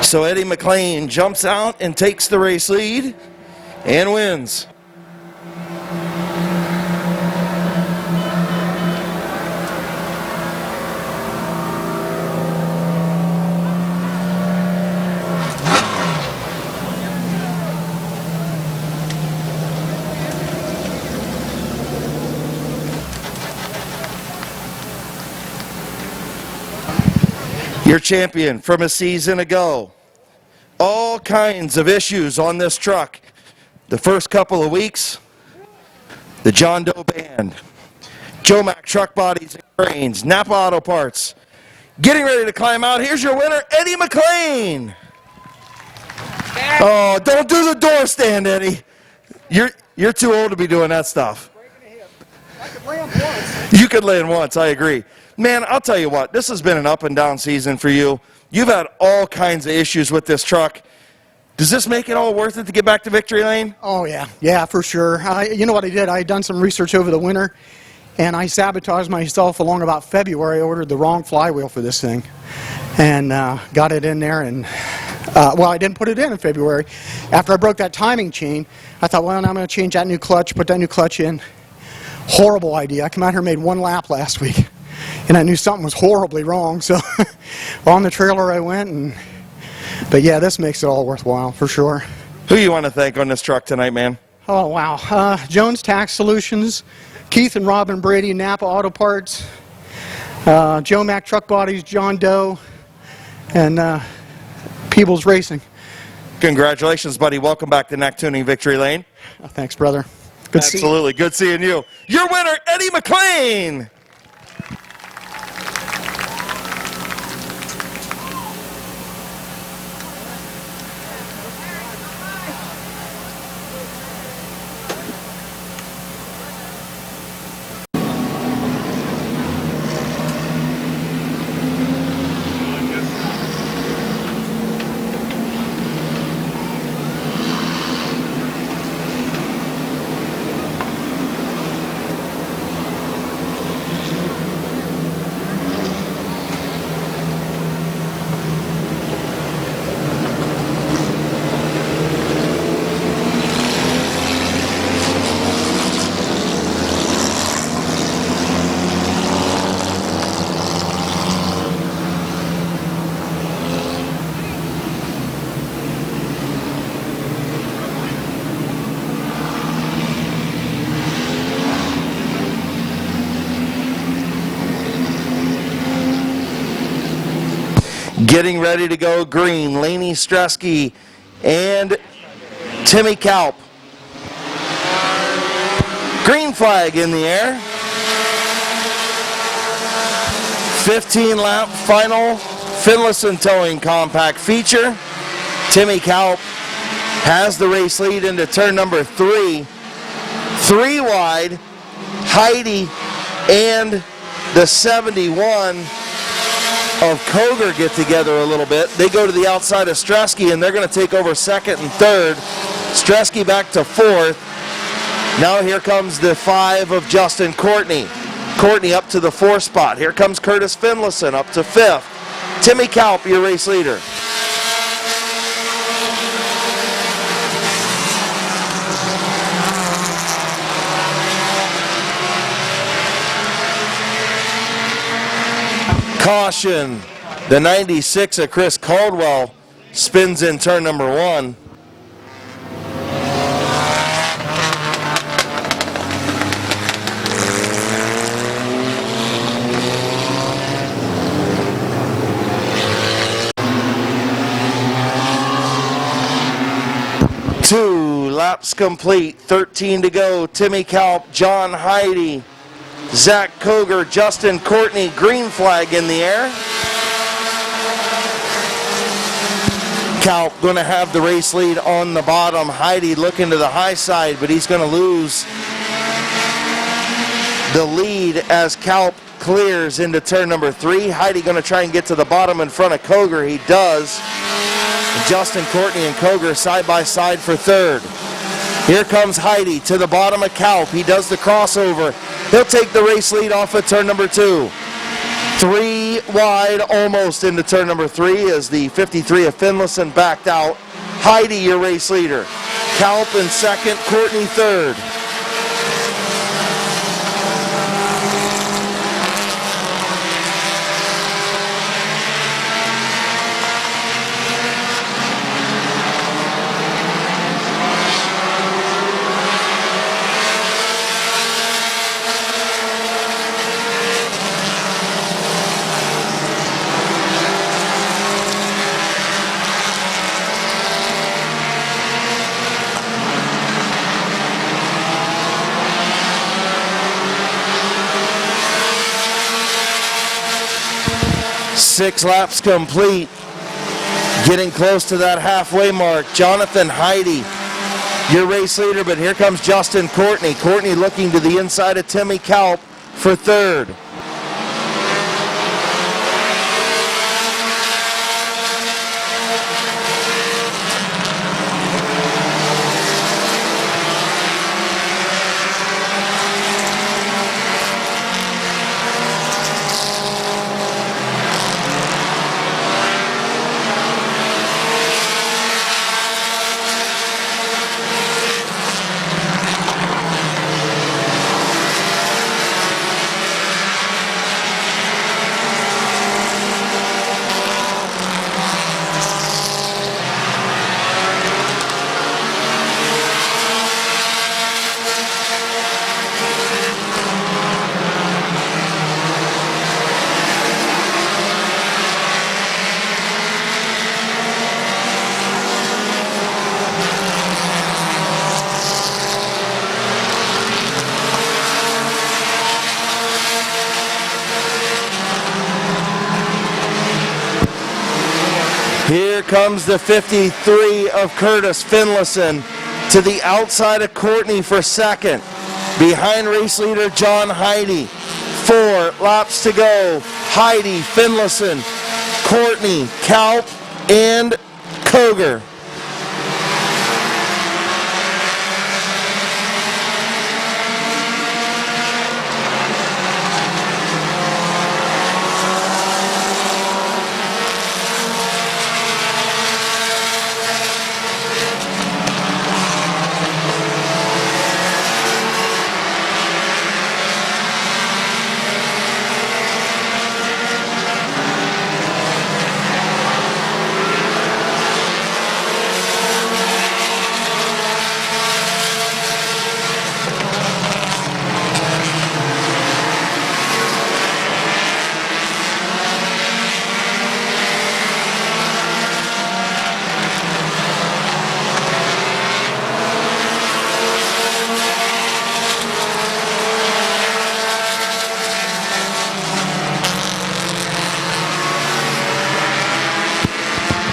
So Eddie McLean jumps out and takes the race lead and wins. Your champion from a season ago. All kinds of issues on this truck. The first couple of weeks, the John Doe Band, Joe Mack Truck Bodies and Cranes, Napa Auto Parts. Getting ready to climb out. Here's your winner, Eddie McLean. Oh, don't do the door stand, Eddie. You're too old to be doing that stuff. I could land once. You could land once, I agree. Man, I'll tell you what, this has been an up and down season for you. You've had all kinds of issues with this truck. Does this make it all worth it to get back to victory lane? Oh, yeah. Yeah, for sure. You know what I did? I had done some research over the winter, and I sabotaged myself along about February. I ordered the wrong flywheel for this thing and got it in there. And, well, I didn't put it in February. After I broke that timing chain, I thought, well, now I'm going to change that new clutch, put that new clutch in. Horrible idea. I came out here and made one lap last week, and I knew something was horribly wrong. So on the trailer I went, but yeah, this makes it all worthwhile for sure. Who you want to thank on this truck tonight, man? Oh, wow. Jones Tax Solutions, Keith and Robin Brady, Napa Auto Parts, Joe Mack Truck Bodies, John Doe, and Peebles Racing. Congratulations, buddy. Welcome back to Knack Tuning Victory Lane. Thanks, brother. Good seeing you. Absolutely. Good seeing you. Your winner, Eddie McLean. Getting ready to go green, Laney Stresky and Timmy Kalp. Green flag in the air. 15 lap final Finlayson Towing Compact feature. Timmy Kalp has the race lead into turn number 3. 3 wide, Heidi and the 71 of Koger get together a little bit. They go to the outside of Stresky, and they're going to take over second and third. Stresky back to fourth. Now here comes the 5 of Justin Courtney. Courtney up to the 4th spot. Here comes Curtis Finlayson up to 5th. Timmy Kalp, your race leader. Caution, the 96 of Chris Caldwell spins in turn number 1. Two laps complete, 13 to go. Timmy Kalp, John Heidi, Zach Koger, Justin Courtney, green flag in the air. Kalp going to have the race lead on the bottom. Heidi looking to the high side, but he's going to lose the lead as Kalp clears into turn number 3. Heidi going to try and get to the bottom in front of Koger. He does. Justin Courtney and Koger side by side for third. Here comes Heidi to the bottom of Kalp. He does the crossover. He'll take the race lead off at turn number 2. 3 wide almost into turn number 3 as the 53 of Finlayson backed out. Heidi, your race leader. Kalp in second, Courtney third. Six laps complete. Getting close to that halfway mark. Jonathan Heidi, your race leader, but here comes Justin Courtney. Courtney looking to the inside of Timmy Kalp for third. comes the 53 of Curtis Finlayson to the outside of Courtney for second. Behind race leader John Heidi. 4 laps to go. Heidi, Finlayson, Courtney, Kalp, and Koger.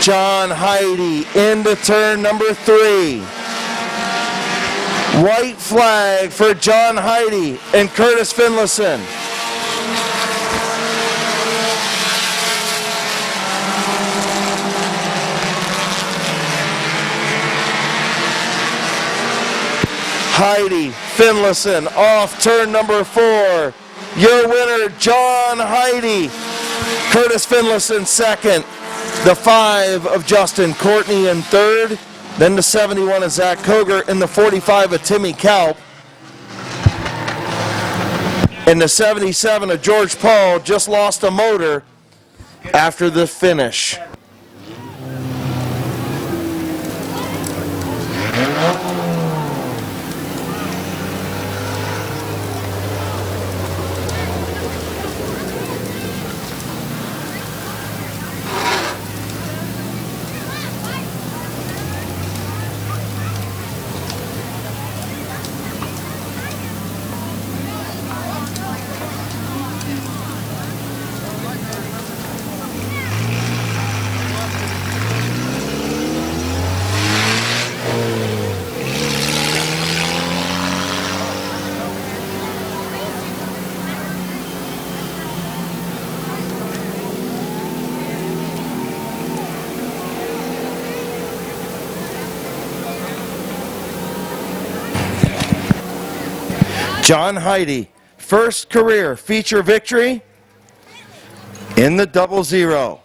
John Heidi into turn number 3. White flag for John Heidi and Curtis Finlayson. Heidi, Finlayson off turn number 4. Your winner, John Heidi. Curtis Finlayson second. The 5 of Justin Courtney in third. Then the 71 of Zach Koger and the 45 of Timmy Kalp. And the 77 of George Paul just lost a motor after the finish. John Heidi, first career feature victory in the 00.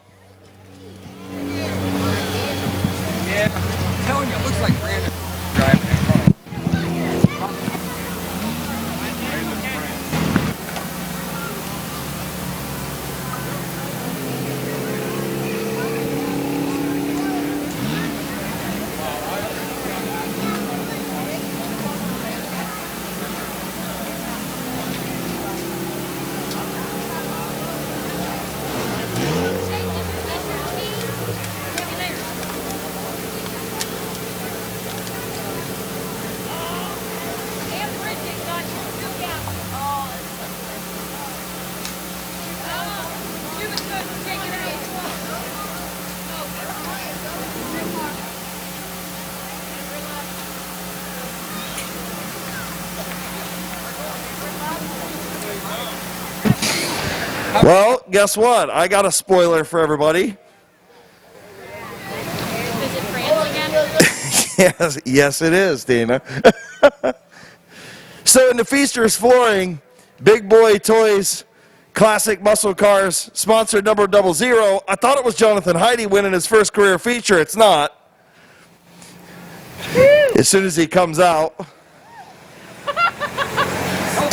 Yeah, I'm telling you, it looks like Brandon driving it. Well, guess what? I got a spoiler for everybody. Is it France again? Yes, it is, Dana. So in the Feasters Flooring, Big Boy Toys, Classic Muscle Cars, sponsored number 00, I thought it was Jonathan Heidi winning his first career feature. It's not. As soon as he comes out. Don't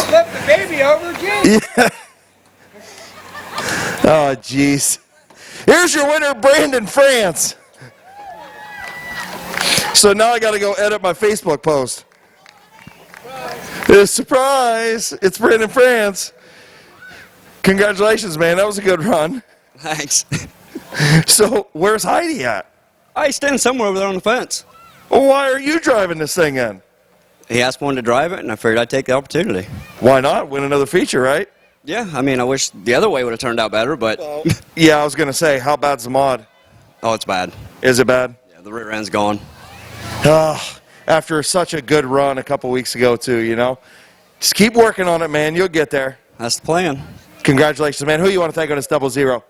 flip the baby over, Jim. Yeah. Oh, jeez. Here's your winner, Brandon France. So now I got to go edit my Facebook post. Surprise! It's Brandon France. Congratulations, man. That was a good run. Thanks. So where's Heidi at? I stand somewhere over there on the fence. Well, why are you driving this thing in? He asked one to drive it, and I figured I'd take the opportunity. Why not? Win another feature, right? Yeah, I mean, I wish the other way would have turned out better, but... Yeah, I was going to say, how bad's the mod? Oh, it's bad. Is it bad? Yeah, the rear end's gone. After such a good run a couple weeks ago, too, you know? Just keep working on it, man. You'll get there. That's the plan. Congratulations, man. Who you want to thank on this 00?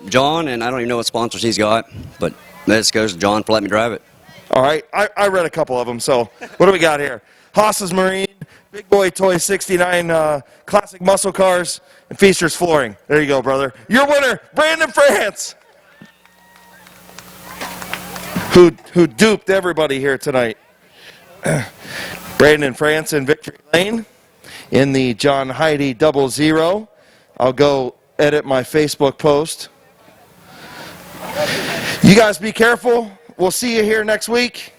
John, and I don't even know what sponsors he's got, but this goes to John for letting me drive it. All right. I read a couple of them, so what do we got here? Haas's Marine, Big Boy Toy 69 Classic Muscle Cars, and Feaster's Flooring. There you go, brother. Your winner, Brandon France, who duped everybody here tonight. Brandon France in Victory Lane in the John Heidi 00. I'll go edit my Facebook post. You guys be careful. We'll see you here next week.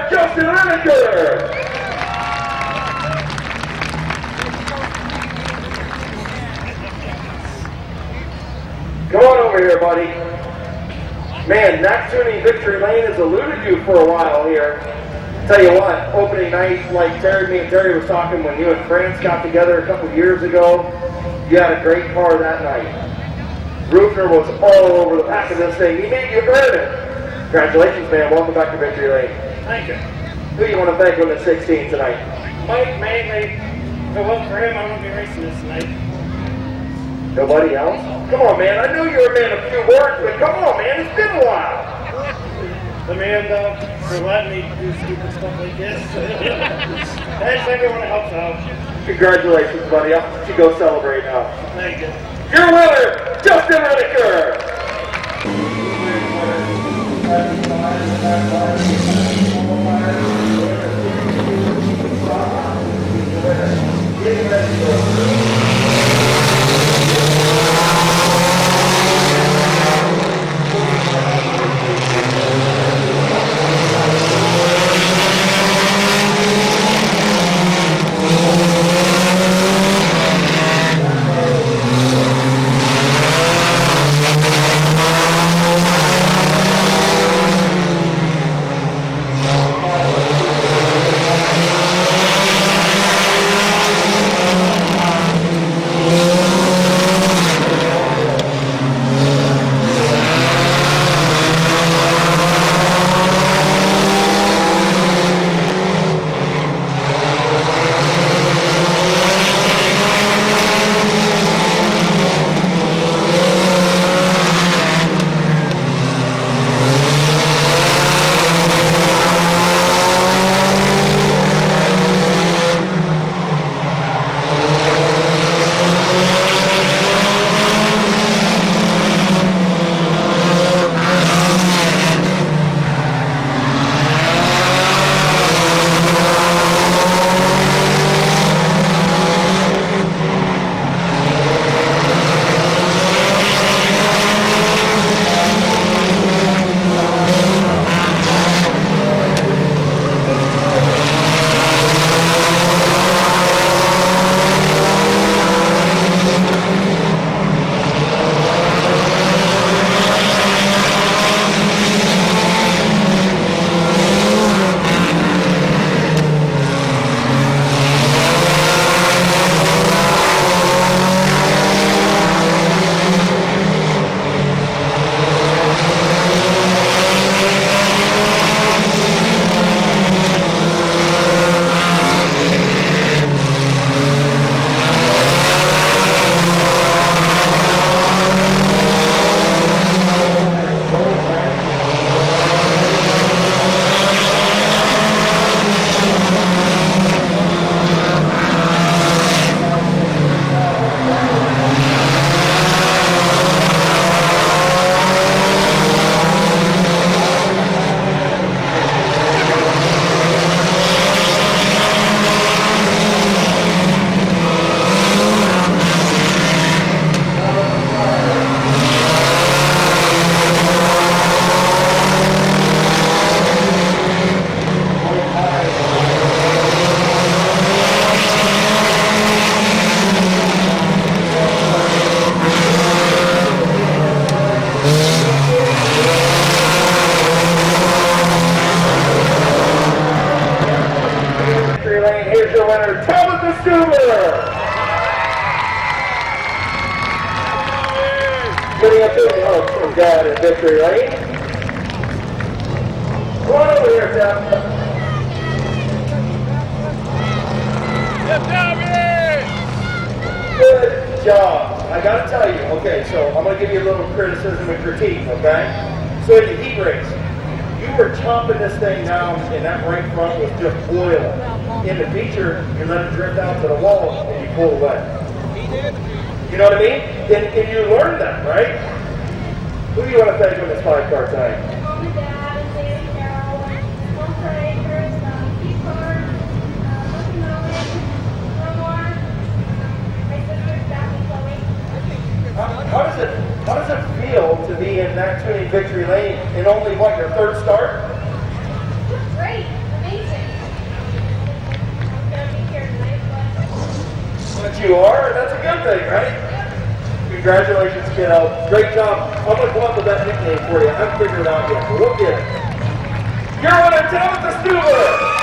Justin Renniker. Come on over here, buddy. Man, Knack Tuning Victory Lane has eluded you for a while here. Tell you what, opening night, like me and Terry was talking when you and France got together a couple years ago, you had a great car that night. Rufner was all over the back of this thing. He made you earn it. Congratulations, man. Welcome back to Victory Lane. Thank you. Who do you want to thank on the 16 tonight? Mike mainly. If it wasn't for him, I wouldn't be racing this tonight. Nobody else? Come on, man. I know you're a man of few words, but come on, man. It's been a while. The man, for letting me do stupid stuff like this. Thanks everyone who helps out. Congratulations, buddy. I'll let you go celebrate now. Thank you. Your winner, Justin Renniker. Getting up to the hook from Dad in Victory Lane. Come on over here, Dad. Good job. I gotta tell you, okay, so I'm gonna give you a little criticism and critique, okay? So in the heat race, you were chomping this thing down and that right front was just boiling. In the feature, you let it drift out to the wall and you pull away. You know what I mean? And you learned that, right? Who do you want to thank on this 5-car tonight? My dad, David Carroll, Walter Akers, Pete Clark, Lucky Nolan, Romar, my sisters, Beth and Chloe. How does it feel to be in Knack Tuning Victory Lane in only, what, your third start? Great. you are, and that's a good thing, right? Congratulations, kiddo. Great job. I'm going to come up with that nickname for you. I haven't figured it out yet, but we'll get it. You're on a town with the Stuber.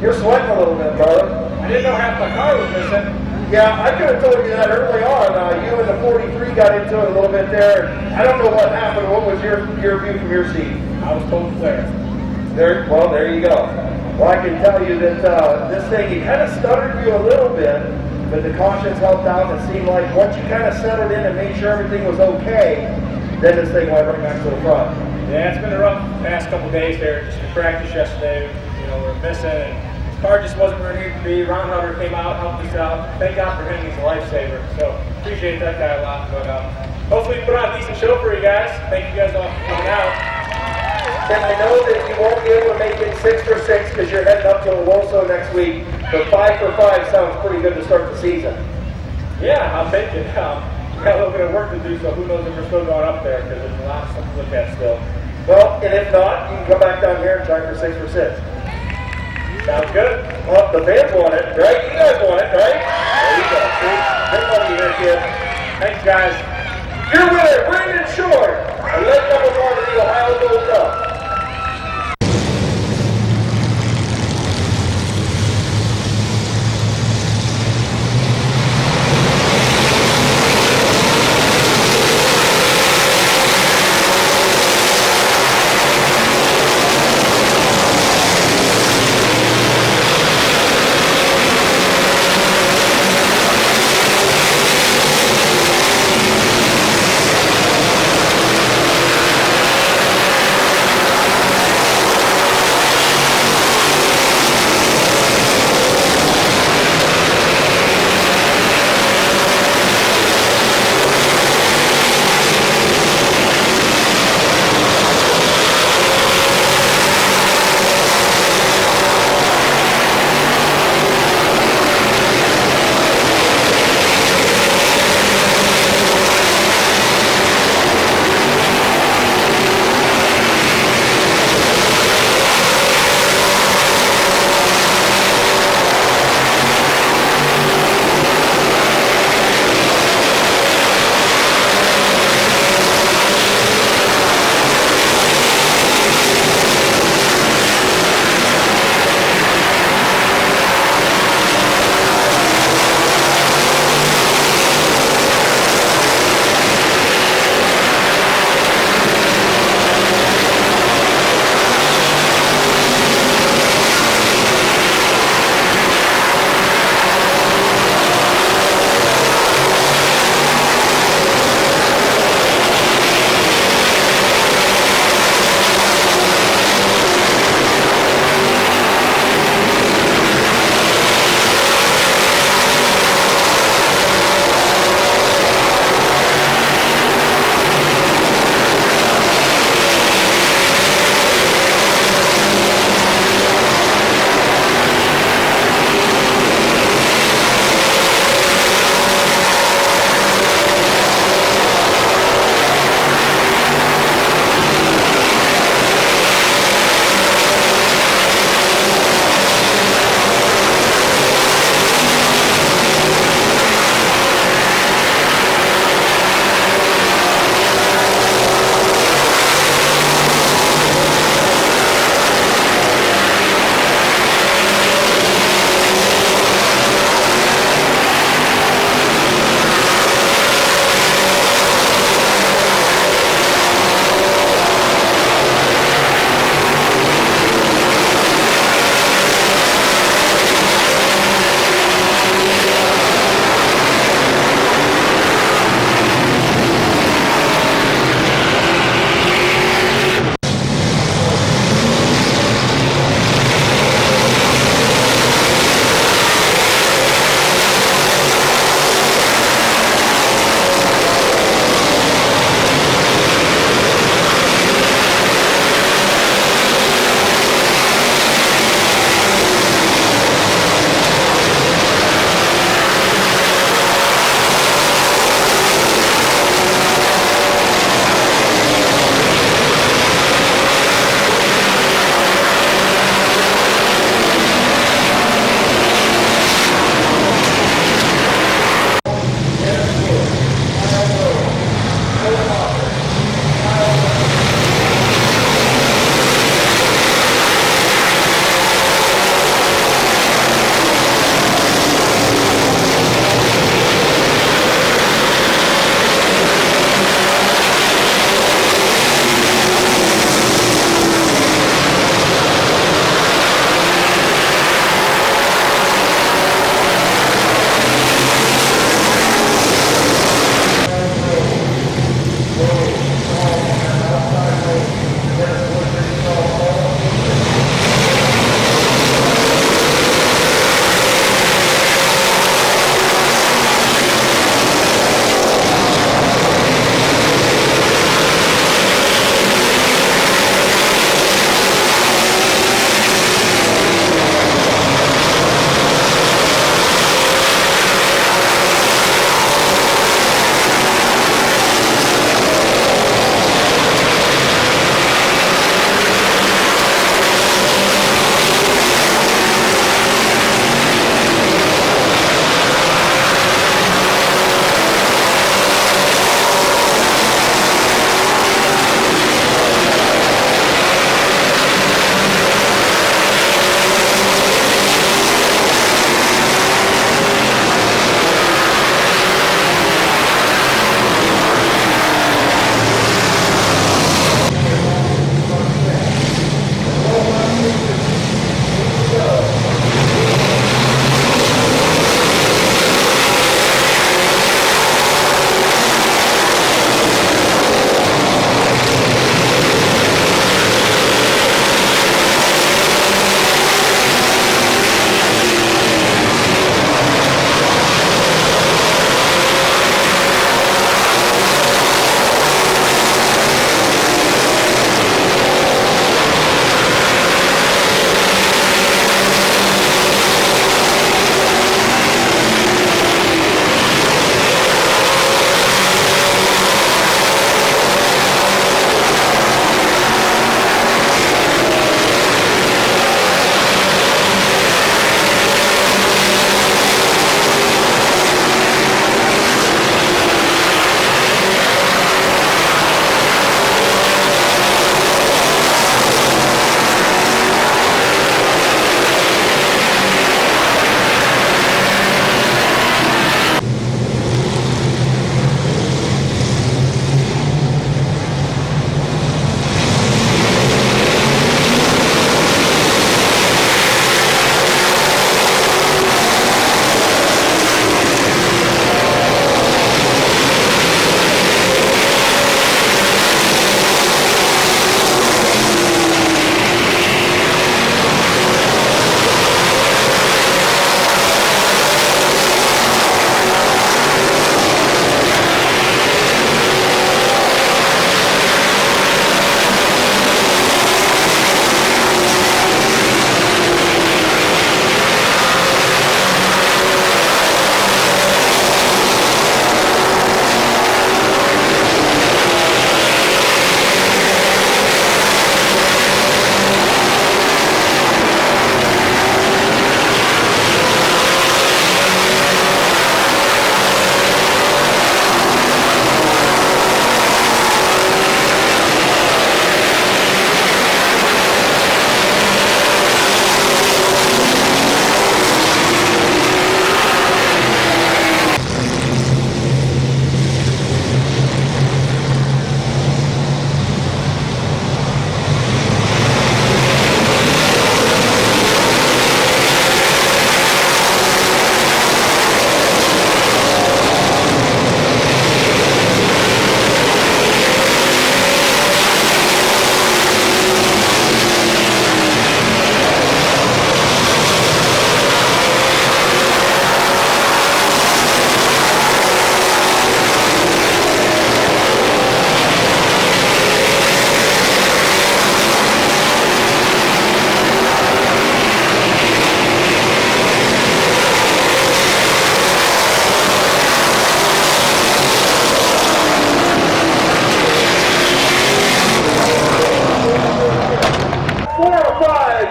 You're sweating a little bit, brother. I didn't know half my car was missing. Yeah, I could have told you that early on. You and the 43 got into it a little bit there. I don't know what happened. What was your view from your seat? I was told to clear. There you go. Well, I can tell you that this thing, it kind of stuttered you a little bit, but the cautions helped out. It seemed like once you kind of settled in and made sure everything was okay, then this thing went right back to the front. Yeah, it's been a rough past couple days here. Just in practice yesterday, we're missing, and the car just wasn't where it needed to be. Ron Hutter came out, helped us out. Thank God for him, he's a lifesaver. So appreciate that guy a lot. But hopefully we put on a decent show for you guys. Thank you guys all for coming out. And I know that you won't be able to make it 6 for 6 because you're heading up to Owosso next week, but 5 for 5 sounds pretty good to start the season. Yeah, I'll take it. We got a little bit of work to do, so who knows if we're still going up there, because there's a lot of stuff to look at still. Well, and if not, you can come back down here and try for 6 for 6. Sounds good. Well, the fans want it, right? You guys want it, right? There you go. See? Good luck to you here, kid. Thanks, guys. Your winner, Brandon Short, a late number 1 of the Ohio Gold Cup.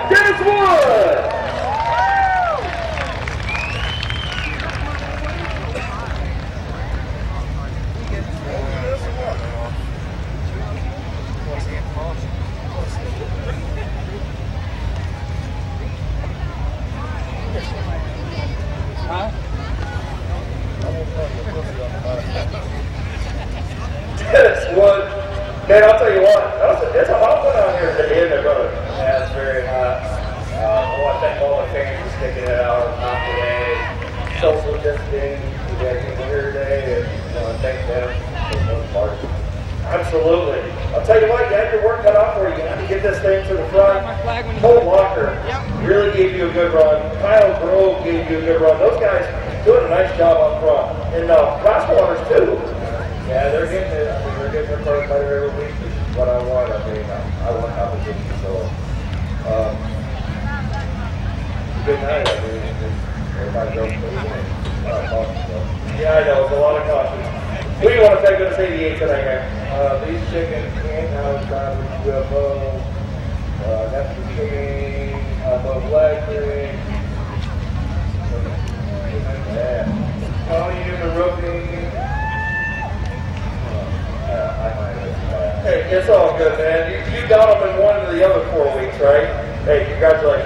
Dennis Wood. Dennis Wood. Man, I'll tell you what, it's a hot one out here today, isn't it, brother? Yeah, it's very hot. I want to thank all the fans for sticking it out hot today. Social distancing, we had people here today, and I want to thank them for the most part. Absolutely. I'll tell you what, you had your work cut out for you. You had to get this thing to the front. Cole Walker really gave you a good run. Kyle Grove gave you a good run. Those guys doing a nice job up front. And Crosswaters, too. Yeah, they're getting it. I mean, they're getting their first fighter every week, which is what I want. I mean, I want competition. So, it's a good night. I mean, everybody goes for it. Yeah, I know. It's a lot of caution. Who do you want to take to the 88 tonight, man? These chickens, House, Driver, UFO, that's the King, Bob Electric. Yeah. Oh, you the rookie. Hey, it's all good, man. You got them in one of the other 4 weeks, right? Hey, congratulations.